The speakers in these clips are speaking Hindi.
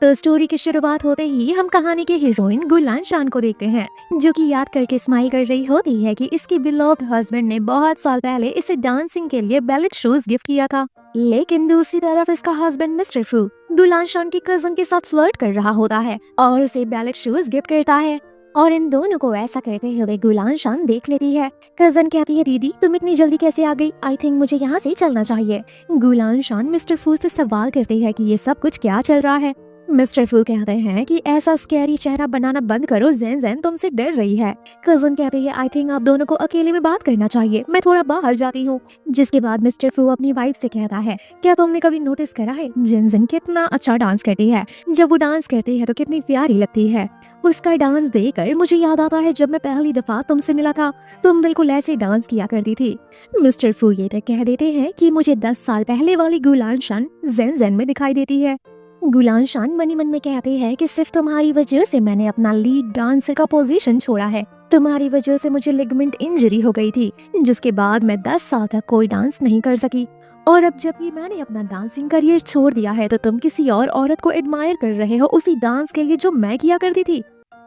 तो स्टोरी की शुरुआत होते ही हम कहानी के हीरोइन गुलान शान को देखते हैं, जो कि याद करके स्माइल कर रही होती है कि इसकी बिलोव्ड हस्बैंड ने बहुत साल पहले इसे डांसिंग के लिए बैलेट शोज गिफ्ट किया था। लेकिन दूसरी तरफ इसका हस्बैंड मिस्टर फू गुलान शान की कजन के साथ फ्लर्ट कर रहा होता है और उसे बैलेट शूज गिफ्ट करता है। और इन दोनों को ऐसा करते हुए गुलान शान देख लेती है। कजन कहती है, दीदी तुम इतनी जल्दी कैसे आ गई? आई थिंक मुझे यहाँ से चलना चाहिए। गुलान शान मिस्टर फू से सवाल करती है कि ये सब कुछ क्या चल रहा है। मिस्टर फू कहते हैं कि ऐसा स्कैरी चेहरा बनाना बंद करो, ज़ेन ज़ेन तुमसे डर रही है। कजन कहती है, आई थिंक आप दोनों को अकेले में बात करना चाहिए, मैं थोड़ा बाहर जाती हूँ। जिसके बाद मिस्टर फू अपनी वाइफ से कहता है, क्या तुमने कभी नोटिस करा है ज़ेन ज़ेन कितना अच्छा डांस करती है? जब वो डांस करती है तो कितनी प्यारी लगती है। उसका डांस देखकर मुझे याद आता है जब मैं पहली दफा तुमसे मिला था, तुम बिल्कुल ऐसे डांस किया करती थी। मिस्टर फू ये तक कह देते हैं कि मुझे 10 साल पहले वाली गुलान शान ज़ेन ज़ेन में दिखाई देती है। गुलान शान मनी मन में कहती है कि सिर्फ तुम्हारी वजह से मैंने अपना लीड डांसर का पोजीशन छोड़ा है। तुम्हारी वजह से मुझे लिगामेंट इंजरी हो गई थी, जिसके बाद मैं 10 साल तक कोई डांस नहीं कर सकी। और अब जबकि मैंने अपना डांसिंग करियर छोड़ दिया है तो तुम किसी और औरत को एडमायर कर रहे हो उसी डांस के लिए जो मैं किया करती थी।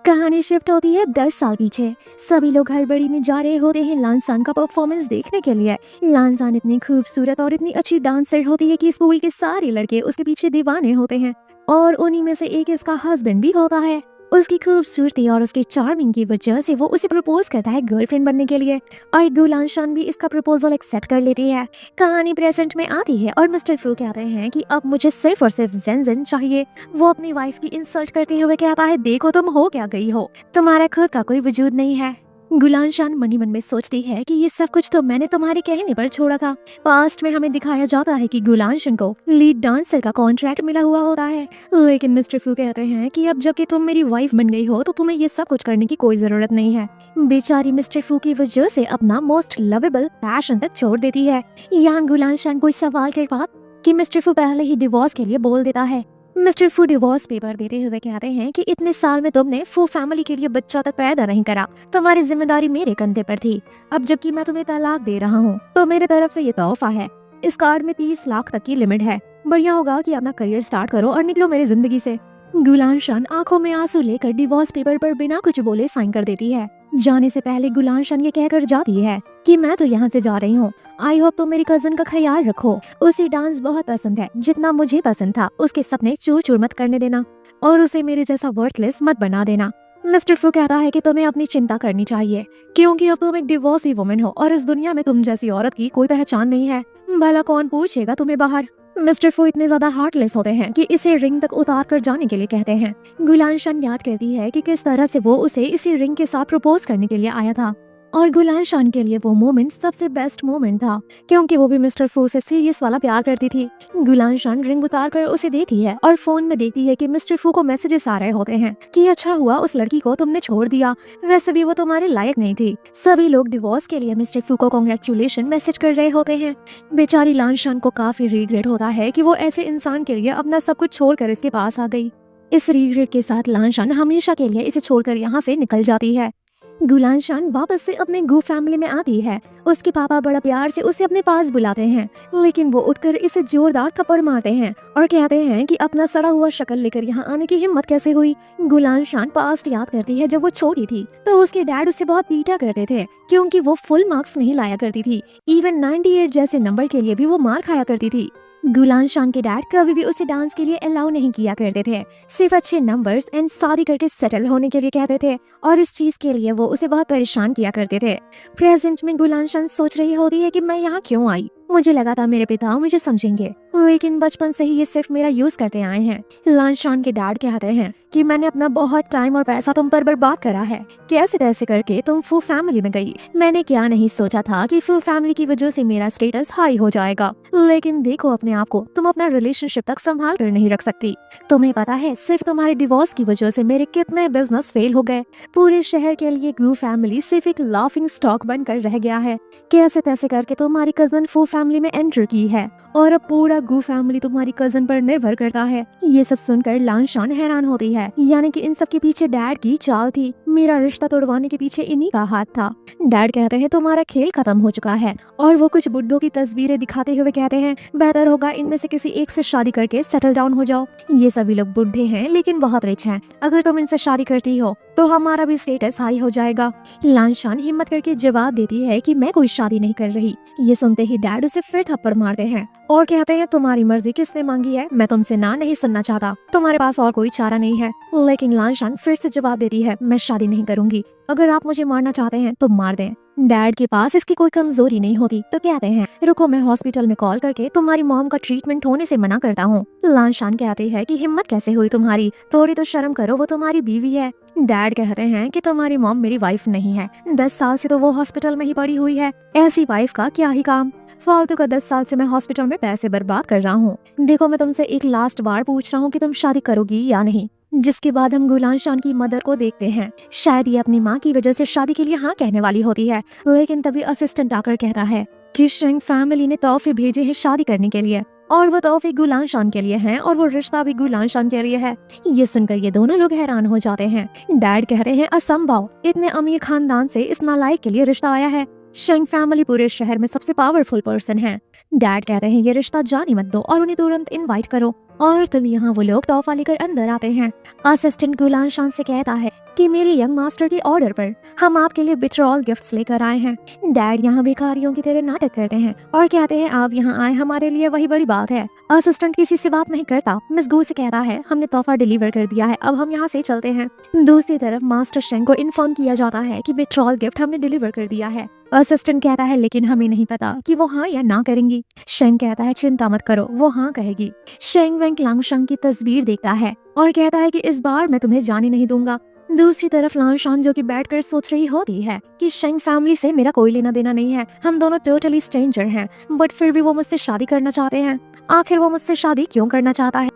कहानी शिफ्ट होती है 10 साल पीछे। सभी लोग हड़बड़ी में जा रहे होते हैं लानसान का परफॉर्मेंस देखने के लिए। लानसान इतनी खूबसूरत और इतनी अच्छी डांसर होती है कि स्कूल के सारे लड़के उसके पीछे दीवाने होते हैं, और उन्हीं में से एक इसका हस्बैंड भी होता है। उसकी खूबसूरती और उसकी चार्मिंग की वजह से वो उसे प्रपोज करता है गर्लफ्रेंड बनने के लिए, और गुलान शान भी इसका प्रपोजल एक्सेप्ट कर लेती है। कहानी प्रेजेंट में आती है और मिस्टर फू कहते हैं कि अब मुझे सिर्फ और सिर्फ ज़ेन ज़ेन चाहिए। वो अपनी वाइफ की इंसल्ट करते हुए कहता है, देखो तुम हो क्या गई हो, तुम्हारा खुद का कोई वजूद नहीं है। गुलान शान मनी मन में सोचती है कि ये सब कुछ तो मैंने तुम्हारे कहने पर छोड़ा था। पास्ट में हमें दिखाया जाता है कि गुलान शान को लीड डांसर का कॉन्ट्रैक्ट मिला हुआ होता है, लेकिन मिस्टर फू कहते हैं कि अब जबकि तुम मेरी वाइफ बन गई हो तो तुम्हें ये सब कुछ करने की कोई जरूरत नहीं है। बेचारी मिस्टर फू की वजह से अपना मोस्ट लवेबल पैशन तक छोड़ देती है। यहाँ गुलान शान कोई सवाल के बाद कि मिस्टर फू पहले ही डिवोर्स के लिए बोल देता है। मिस्टर फू डिवोर्स पेपर देते हुए कहते हैं कि इतने साल में तुमने फू फैमिली के लिए बच्चा तक पैदा नहीं करा, तुम्हारी जिम्मेदारी मेरे कंधे पर थी। अब जबकि मैं तुम्हें तलाक दे रहा हूँ तो मेरे तरफ से ये तोहफा है। इस कार्ड में 30 लाख तक की लिमिट है। बढ़िया होगा कि अपना करियर स्टार्ट करो और निकलो मेरी जिंदगी से। गुलान शान आंखों में आंसू लेकर डिवोर्स पेपर पर बिना कुछ बोले साइन कर देती है। जाने से पहले गुलान शान ये कहकर जाती है कि मैं तो यहाँ से जा रही हूँ, आई होप तुम मेरी कजन का ख्याल रखो। उसे डांस बहुत पसंद है जितना मुझे पसंद था। उसके सपने चूर चूर मत करने देना और उसे मेरे जैसा वर्थलेस मत बना देना। मिस्टर फू कहता है कि तुम्हें अपनी चिंता करनी चाहिए, क्योंकि अब तुम एक डिवोर्सी वुमन हो और इस दुनिया में तुम जैसी औरत की कोई पहचान नहीं है। भला कौन पूछेगा तुम्हें बाहर। मिस्टर फू इतने ज्यादा हार्टलेस होते हैं कि इसे रिंग तक उतार कर जाने के लिए कहते हैं। गुलान शान याद करती है कि किस तरह से वो उसे इसी रिंग के साथ प्रपोज करने के लिए आया था, और गुलान शान के लिए वो मोमेंट सबसे बेस्ट मोमेंट था, क्योंकि वो भी मिस्टर फू से सीरियस वाला प्यार करती थी। गुलान शान रिंग उतार कर उसे देती है और फोन में देखती है कि मिस्टर फू को मैसेजेस आ रहे होते हैं कि अच्छा हुआ उस लड़की को तुमने छोड़ दिया, वैसे भी वो तुम्हारे लायक नहीं थी। सभी लोग डिवोर्स के लिए मिस्टर फू को कांग्रेचुलेशन मैसेज कर रहे होते हैं। बेचारी लान शान को काफी रिग्रेट होता है कि वो ऐसे इंसान के लिए अपना सब कुछ छोड़कर इसके पास आ गई। इस रिग्रेट के साथ लान शान हमेशा के लिए इसे छोड़कर यहाँ से निकल जाती है। गुलान शान वापस से अपने गू फैमिली में आती है। उसके पापा बड़ा प्यार से उसे अपने पास बुलाते हैं, लेकिन वो उठकर इसे जोरदार थप्पड़ मारते हैं और कहते हैं कि अपना सड़ा हुआ शक्ल लेकर यहाँ आने की हिम्मत कैसे हुई। गुलान शान पास्ट याद करती है जब वो छोटी थी तो उसके डैड उसे बहुत पीटा करते थे क्योंकि वो फुल मार्क्स नहीं लाया करती थी। इवन 98 जैसे नंबर के लिए भी वो मार खाया करती थी। गुलान शान के डैड कभी भी उसे डांस के लिए अलाउ नहीं किया करते थे, सिर्फ अच्छे नंबर्स एंड शादी करके सेटल होने के लिए कहते थे, और इस चीज के लिए वो उसे बहुत परेशान किया करते थे। प्रेजेंट में गुलान शान सोच रही होती है कि मैं यहाँ क्यों आई। मुझे लगा था मेरे पिता मुझे समझेंगे, लेकिन बचपन से ही ये सिर्फ मेरा यूज करते आए हैं। लान शान के डैड कहते हैं कि मैंने अपना बहुत टाइम और पैसा तुम पर बर्बाद करा है, कैसे तैसे करके तुम फू फैमिली में गई। मैंने क्या नहीं सोचा था कि फू फैमिली की वजह से मेरा स्टेटस हाई हो जाएगा, लेकिन देखो अपने आप को, तुम अपना रिलेशनशिप तक संभाल कर नहीं रख सकती। तुम्हें पता है सिर्फ तुम्हारे डिवोर्स की वजह से मेरे कितने बिजनेस फेल हो गए। पूरे शहर के लिए गू फैमिली सिर्फ एक लाफिंग स्टॉक बनकर रह गया है। कैसे तैसे करके तुम्हारी कजन फू फैमिली में एंटर की है और अब पूरा गू फैमिली तुम्हारी कजन पर निर्भर करता है। ये सब सुनकर लान शान हैरान होती है, यानी कि इन सब के पीछे डैड की चाल थी। मेरा रिश्ता तोड़वाने के पीछे इन्हीं का हाथ था। डैड कहते हैं तुम्हारा खेल खत्म हो चुका है और वो कुछ बुड्ढों की तस्वीरें दिखाते हुए कहते हैं बेहतर होगा इनमें से किसी एक से शादी करके सेटल डाउन हो जाओ। ये सभी लोग बुढ़े हैं लेकिन बहुत रिच हैं। अगर तुम इनसे शादी करती हो तो हमारा भी स्टेटस हाई हो जाएगा। लानशान हिम्मत करके जवाब देती है कि मैं कोई शादी नहीं कर रही। ये सुनते ही डैड उसे फिर थप्पड़ मारते हैं और कहते हैं तुम्हारी मर्जी किसने मांगी है, मैं तुमसे ना नहीं सुनना चाहता, तुम्हारे पास और कोई चारा नहीं है। लेकिन लानशान फिर से जवाब देती है मैं शादी नहीं करूंगी, अगर आप मुझे मारना चाहते हैं तो मार दें। डैड के पास इसकी कोई कमजोरी नहीं होती तो कहते हैं रुको मैं हॉस्पिटल में कॉल करके तुम्हारी मॉम का ट्रीटमेंट होने से मना करता हूँ। लानशान कहते हैं कि हिम्मत कैसे हुई तुम्हारी, थोड़ी तो शर्म करो, वो तुम्हारी बीवी है। डैड कहते हैं कि तुम्हारी मॉम मेरी वाइफ नहीं है, 10 साल से तो वो हॉस्पिटल में ही पड़ी हुई है, ऐसी वाइफ का क्या ही काम, फालतू का 10 साल से मैं हॉस्पिटल में पैसे बर्बाद कर रहा हूँ। देखो मैं तुमसे एक लास्ट बार पूछ रहा हूँ कि तुम शादी करोगी या नहीं। जिसके बाद हम गुलानशान की मदर को देखते हैं। शायद ये अपनी माँ की वजह से शादी के लिए हाँ कहने वाली होती है, लेकिन तभी असिस्टेंट आकर कहता है कि शेंग फैमिली ने तोहफे भेजे हैं शादी करने के लिए और वो तोहफे गुलानशान के लिए हैं और वो रिश्ता भी गुलानशान के लिए है। ये सुनकर ये दोनों लोग हैरान हो जाते हैं। डैड कहते हैं असंभव, इतने अमीर खानदान से इस नालायक के लिए रिश्ता आया है। शेंग फैमिली पूरे शहर में सबसे पावरफुल पर्सन है। डैड कहते हैं ये रिश्ता जाने मत दो और उन्हें तुरंत इनवाइट करो। और तभी यहाँ वो लोग तोहफा लेकर अंदर आते हैं। असिस्टेंट गुलानशान से कहता है कि मेरे यंग मास्टर के ऑर्डर पर हम आपके लिए विथड्रॉल गिफ्ट्स लेकर आए हैं। डैड यहाँ भिखारियों की तरह नाटक करते हैं और कहते हैं आप यहाँ आए हमारे लिए वही बड़ी बात है। असिस्टेंट किसी से बात नहीं करता, मिस गू से कहता है हमने तोहफा डिलीवर कर दिया है, अब हम यहाँ से चलते हैं। दूसरी तरफ मास्टर शेंग को इन्फॉर्म किया जाता है कि विथड्रॉल गिफ्ट हमने डिलीवर कर दिया है। असिस्टेंट कहता है लेकिन हमें नहीं पता कि वो हाँ या ना करेंगी। शेंग कहता है चिंता मत करो, वो हाँ कहेगी। शेंग वेंग लांगशंग की तस्वीर देखता है और कहता है कि इस बार मैं तुम्हें जाने नहीं दूंगा। दूसरी तरफ लानशान जो कि बैठकर सोच रही होती है कि शेंग फैमिली से मेरा कोई लेना देना नहीं है, हम दोनों टोटली स्ट्रेंजर हैं, बट फिर भी वो मुझसे शादी करना चाहते हैं। आखिर वो मुझसे शादी क्यों करना चाहता है?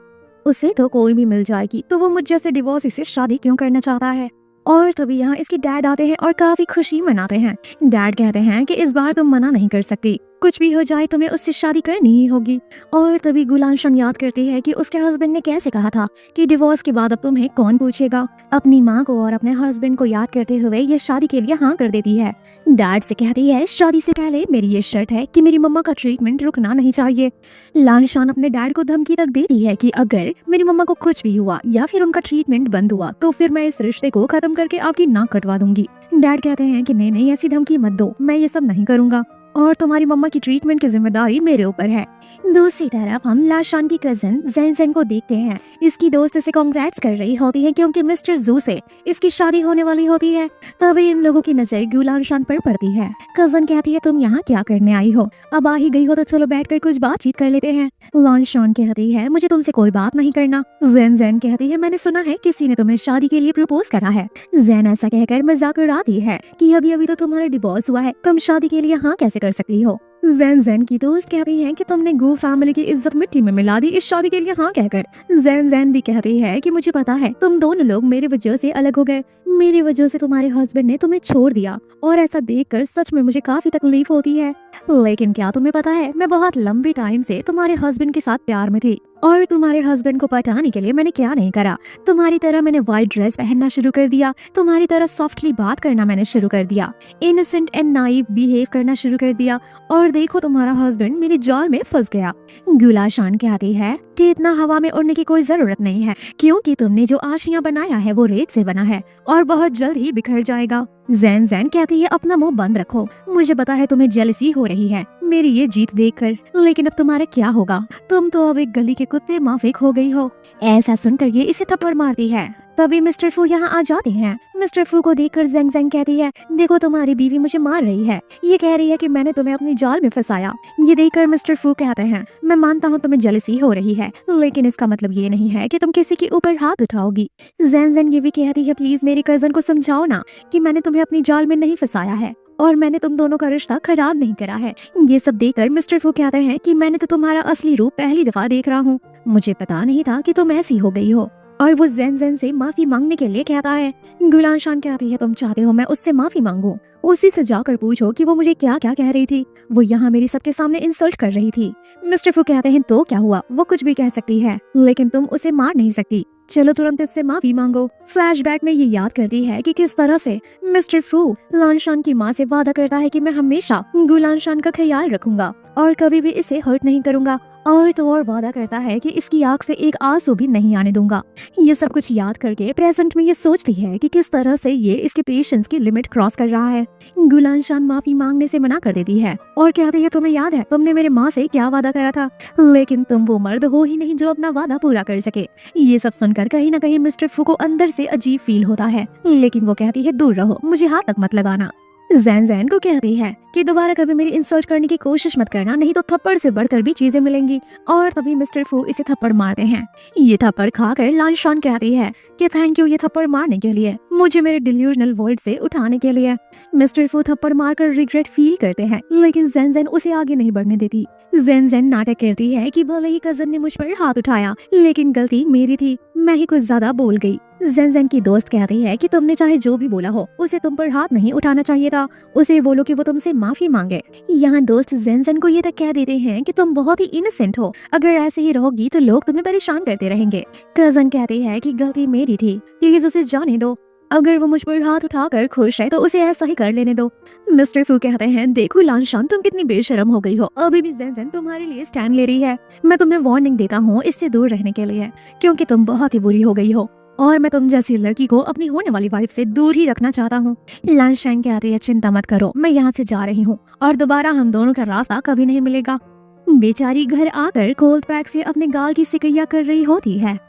उसे तो कोई भी मिल जाएगी, तो वो मुझ जैसे डिवोर्सी से शादी क्यों करना चाहता है? और तभी यहाँ इसके डैड आते हैं और काफी खुशी मनाते हैं। डैड कहते हैं कि इस बार तुम मना नहीं कर सकती, कुछ भी हो जाए तुम्हें उससे शादी करनी ही होगी। और तभी गुलानशन याद करती है कि उसके हस्बैंड ने कैसे कहा था कि डिवोर्स के बाद अब तुम्हें कौन पूछेगा। अपनी माँ को और अपने हस्बैंड को याद करते हुए ये शादी के लिए हाँ कर देती है। डैड से कहती है शादी से पहले मेरी ये शर्त है कि मेरी मम्मा का ट्रीटमेंट रुकना नहीं चाहिए। लानशान अपने डैड को धमकी तक देती है कि अगर मेरी मम्मा को कुछ भी हुआ या फिर उनका ट्रीटमेंट बंद हुआ तो फिर मैं इस रिश्ते को खत्म करके आपकी नाक कटवा दूंगी। डैड कहते हैं कि नहीं नहीं ऐसी धमकी मत दो, मैं ये सब नहीं करूंगा और तुम्हारी मम्मा की ट्रीटमेंट की जिम्मेदारी मेरे ऊपर है। दूसरी तरफ हम लाशान की कजन जैन जैन को देखते हैं। इसकी दोस्त इसे कांग्रेट्स कर रही होती है क्योंकि मिस्टर जू से इसकी शादी होने वाली होती है। तभी इन लोगों की नजर गुलानशान पर पड़ती है। कजन कहती है तुम यहाँ क्या करने आई हो, अब आ ही गई हो तो चलो बैठकर कुछ बातचीत कर लेते हैं। लानशान कहती है मुझे तुमसे कोई बात नहीं करना। जैन जैन कहती है मैंने सुना है किसी ने तुम्हें शादी के लिए प्रपोज करा है। जैन ऐसा कहकर मजाक उड़ाती है कि अभी अभी तो तुम्हारा डिवोर्स हुआ है, तुम शादी के लिए हाँ कैसे कर सकती हो। जैन जैन की दोस्त कहती है कि तुमने गू फैमिली की इज्जत मिट्टी में मिला दी इस शादी के लिए हाँ कहकर। जैन जैन भी कहती है कि मुझे पता है तुम दोनों लोग मेरी वजह से अलग हो गए, मेरी वजह से तुम्हारे हस्बैंड ने तुम्हें छोड़ दिया और ऐसा देखकर सच में मुझे काफी तकलीफ होती है। लेकिन क्या तुम्हें पता है मैं बहुत लंबे टाइम से तुम्हारे हस्बैंड के साथ प्यार में थी और तुम्हारे हस्बैंड को पटाने के लिए मैंने क्या नहीं करा। तुम्हारी तरह मैंने व्हाइट ड्रेस पहनना शुरू कर दिया, तुम्हारी तरह सॉफ्टली बात करना मैंने शुरू कर दिया, इनोसेंट एंड नाइव बिहेव करना शुरू कर दिया और देखो तुम्हारा हस्बैंड मेरे जाल में फंस गया। गुलाशान कहती है कि इतना हवा में उड़ने की कोई जरूरत नहीं है क्योंकि तुमने जो आशियां बनाया है वो रेत से बना है और बहुत जल्द ही बिखर जाएगा। जैन जैन कहती है अपना मुंह बंद रखो, मुझे पता है तुम्हें जेलसी हो रही है मेरी ये जीत देखकर, लेकिन अब तुम्हारा क्या होगा, तुम तो अब एक गली के कुत्ते माफिक हो गई हो। ऐसा सुनकर ये इसे थप्पड़ मारती है। तभी मिस्टर फू यहाँ आ जाते हैं। मिस्टर फू को देखकर जेंग जेंग कहती है देखो तुम्हारी बीवी मुझे मार रही है, ये कह रही है कि मैंने तुम्हें अपनी जाल में फंसाया। ये देखकर मिस्टर फू कहते हैं मैं मानता हूँ तुम्हें जेलसी हो रही है, लेकिन इसका मतलब ये नहीं है कि तुम किसी के ऊपर हाथ उठाओगी। जेंग जेंग ये भी कहती है प्लीज मेरी कजन को समझाओ ना कि मैंने तुम्हें अपनी जाल में नहीं फंसाया है और मैंने तुम दोनों का रिश्ता खराब नहीं करा है। ये सब देखकर मिस्टर फू कहते हैं कि मैंने तो तुम्हारा असली रूप पहली दफा देख रहा हूँ, मुझे पता नहीं था कि तुम ऐसी हो गई हो। और वो जैन जैन से माफी मांगने के लिए कहता है। गुलान शान कहती है तुम चाहते हो मैं उससे माफी मांगू? उसी से जाकर पूछो कि वो मुझे क्या क्या कह रही थी। वो यहाँ मेरी सबके सामने इंसल्ट कर रही थी। मिस्टर फू कहते हैं तो क्या हुआ, वो कुछ भी कह सकती है लेकिन तुम उसे मार नहीं सकती। चलो तुरंत इससे माफी मांगो। फ्लैशबैक में ये याद करती है कि किस तरह से मिस्टर फू लान शान की माँ से वादा करता है कि मैं हमेशा गुलान शान का ख्याल रखूंगा और कभी भी इसे हर्ट नहीं करूंगा, और तो और वादा करता है कि इसकी आंख से एक आंसू भी नहीं आने दूंगा। ये सब कुछ याद करके प्रेजेंट में ये सोचती है कि किस तरह से ये इसके पेशेंस की लिमिट क्रॉस कर रहा है। गुलान शान माफी मांगने से मना कर देती है और कहती है तुम्हें याद है तुमने मेरे माँ से क्या वादा करा था, लेकिन तुम वो मर्द हो ही नहीं जो अपना वादा पूरा कर सके। ये सब सुनकर कहीं ना कहीं मिस्टर फू को अंदर से अजीब फील होता है, लेकिन वो कहती है दूर रहो, मुझे हाथ तक मत लगाना। जैन जैन को कहती है कि दोबारा कभी मेरी इंसल्ट करने की कोशिश मत करना, नहीं तो थप्पड़ से बढ़कर भी चीजें मिलेंगी। और तभी मिस्टर फू इसे थप्पड़ मारते हैं। ये थप्पड़ खाकर लान शान कहती है कि थैंक यू ये थप्पड़ मारने के लिए, मुझे मेरे डिल्यूजनल वर्ल्ड से उठाने के लिए। मिस्टर फू थप्पड़ मारकर रिग्रेट फील करते हैं, लेकिन जैन जैन उसे आगे नहीं बढ़ने देती। जैन जैन नाटक करती है कि भले ही कजन ने मुझ पर हाथ उठाया लेकिन गलती मेरी थी, मैं ही कुछ ज्यादा बोल गई। जैन जैन की दोस्त कहती है कि तुमने चाहे जो भी बोला हो उसे तुम पर हाथ नहीं उठाना चाहिए था, उसे बोलो कि वो तुमसे माफी मांगे। यहाँ दोस्त जैन जैन को ये तक कह देते हैं कि तुम बहुत ही इनोसेंट हो, अगर ऐसे ही रहोगी तो लोग तुम्हें परेशान करते रहेंगे। कजन कहती है कि गलती मेरी थी, प्लीज उसे जाने दो, अगर वो मुझ पर हाथ उठाकर खुश है तो उसे ऐसा ही कर लेने दो। मिस्टर फू कहते हैं देखो लान शान तुम कितनी बेशरम हो गई हो, अभी भी जैन जैन तुम्हारे लिए स्टैंड ले रही है। मैं तुम्हें वार्निंग देता हूँ इससे दूर रहने के लिए, क्योंकि तुम बहुत ही बुरी हो गई हो और मैं तुम जैसी लड़की को अपनी होने वाली वाइफ से दूर ही रखना चाहता हूँ। लान शान कहती है चिंता मत करो, मैं यहाँ से जा रही हूँ और दोबारा हम दोनों का रास्ता कभी नहीं मिलेगा। बेचारी घर आकर कोल्ड पैक से अपने गाल की सिकैया कर रही होती है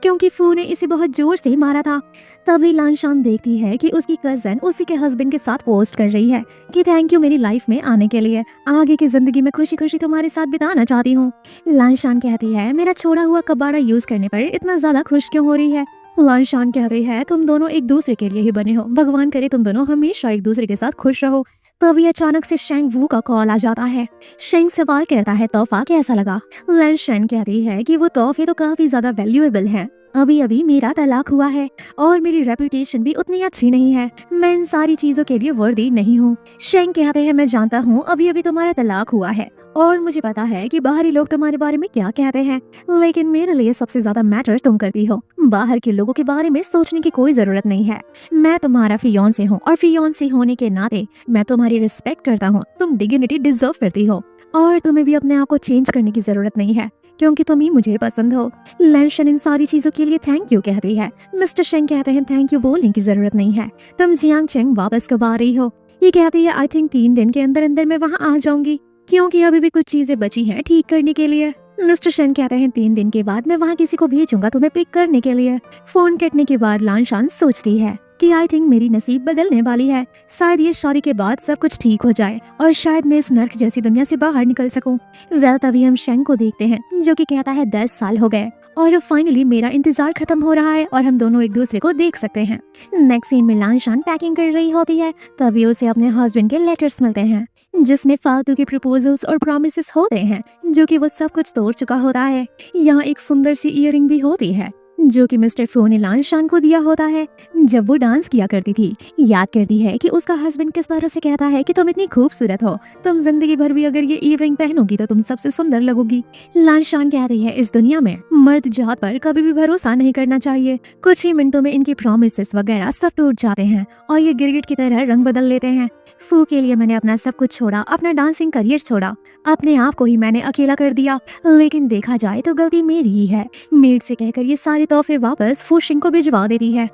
क्योंकि फू ने इसे बहुत जोर से मारा था। तभी लान शान देखती है कि उसकी कजन उसी के हस्बैंड के साथ पोस्ट कर रही है कि थैंक यू मेरी लाइफ में आने के लिए, आगे की जिंदगी में खुशी खुशी तुम्हारे साथ बिताना चाहती हूँ। लान शान कहती है मेरा छोड़ा हुआ कबाड़ा यूज करने पर इतना ज्यादा खुश क्यों हो रही है। लान शान कहती है तुम दोनों एक दूसरे के लिए ही बने हो, भगवान करे तुम दोनों हमेशा एक दूसरे के साथ खुश रहो। तभी अचानक से शेंग वू का कॉल आ जाता है। शेंग सवाल करता है तोहफा कैसा लगा। लान शान कहती है कि वो तोहफे तो काफी ज्यादा वैल्यूएबल हैं, अभी अभी मेरा तलाक हुआ है और मेरी रेपुटेशन भी उतनी अच्छी नहीं है, मैं इन सारी चीजों के लिए वर्दी नहीं हूँ। शेंग कहते हैं मैं जानता हूँ अभी अभी तुम्हारा तलाक हुआ है और मुझे पता है कि बाहरी लोग तुम्हारे बारे में क्या कहते हैं, लेकिन मेरे लिए सबसे ज्यादा मैटर तुम करती हो, बाहर के लोगों के बारे में सोचने की कोई जरूरत नहीं है। मैं तुम्हारा फियोंसे हूँ और फियोंसे होने के नाते मैं तुम्हारी रिस्पेक्ट करता हूँ, तुम डिग्निटी डिजर्व करती हो और तुम्हें भी अपने आप को चेंज करने की जरूरत नहीं है क्योंकि तुम ही मुझे पसंद हो। लैंशन इन सारी चीजों के लिए थैंक यू कहती है। मिस्टर शेंग कहते हैं थैंक यू बोलने की जरूरत नहीं है, तुम जियांग चेंग वापस कब आ रही हो। ये कहती है आई थिंक 3 दिन के अंदर अंदर मैं वहाँ आ जाऊंगी क्योंकि अभी भी कुछ चीजें बची हैं ठीक करने के लिए। मिस्टर शेंग कहते हैं 3 दिन के बाद मैं वहाँ किसी को भेजूंगा तुम्हें पिक करने के लिए। फोन कटने के बाद लान शान सोचती है कि आई थिंक मेरी नसीब बदलने वाली है, शायद ये शादी के बाद सब कुछ ठीक हो जाए और शायद मैं इस नर्क जैसी दुनिया से बाहर निकल सकूं। वेल तभी हम शेंग को देखते हैं जो कि कहता है 10 साल हो गए और अब फाइनली मेरा इंतजार खत्म हो रहा है और हम दोनों एक दूसरे को देख सकते हैं। नेक्स्ट सीन में लान शान पैकिंग कर रही होती है, तभी उसे अपने हस्बैंड के लेटर्स मिलते हैं जिसमें फालतू के प्रपोजल्स और प्रॉमिसेस होते हैं जो कि वो सब कुछ तोड़ चुका होता है। यहाँ एक सुंदर सी इयररिंग भी होती है जो कि मिस्टर फू ने लान शान को दिया होता है जब वो डांस किया करती थी। याद करती है कि उसका हस्बैंड किस तरह से कहता है कि तुम इतनी खूबसूरत हो, तुम जिंदगी भर भी अगर ये इयररिंग पहनोगी तो तुम सबसे सुंदर लगोगी। लान शान कहती है इस दुनिया में मर्द जात पर कभी भी भरोसा नहीं करना चाहिए, कुछ ही मिनटों में इनकी प्रॉमिसेस वगैरह सब टूट जाते हैं और ये गिरगिट की तरह रंग बदल लेते हैं। फू के लिए मैंने अपना सब कुछ छोड़ा, अपना डांसिंग करियर छोड़ा, अपने आप को ही मैंने अकेला कर दिया, लेकिन देखा जाए तो गलती मेरी ही है। मेड से कहकर ये सारे तोहफे वापस फू शिंग को भिजवा देती है।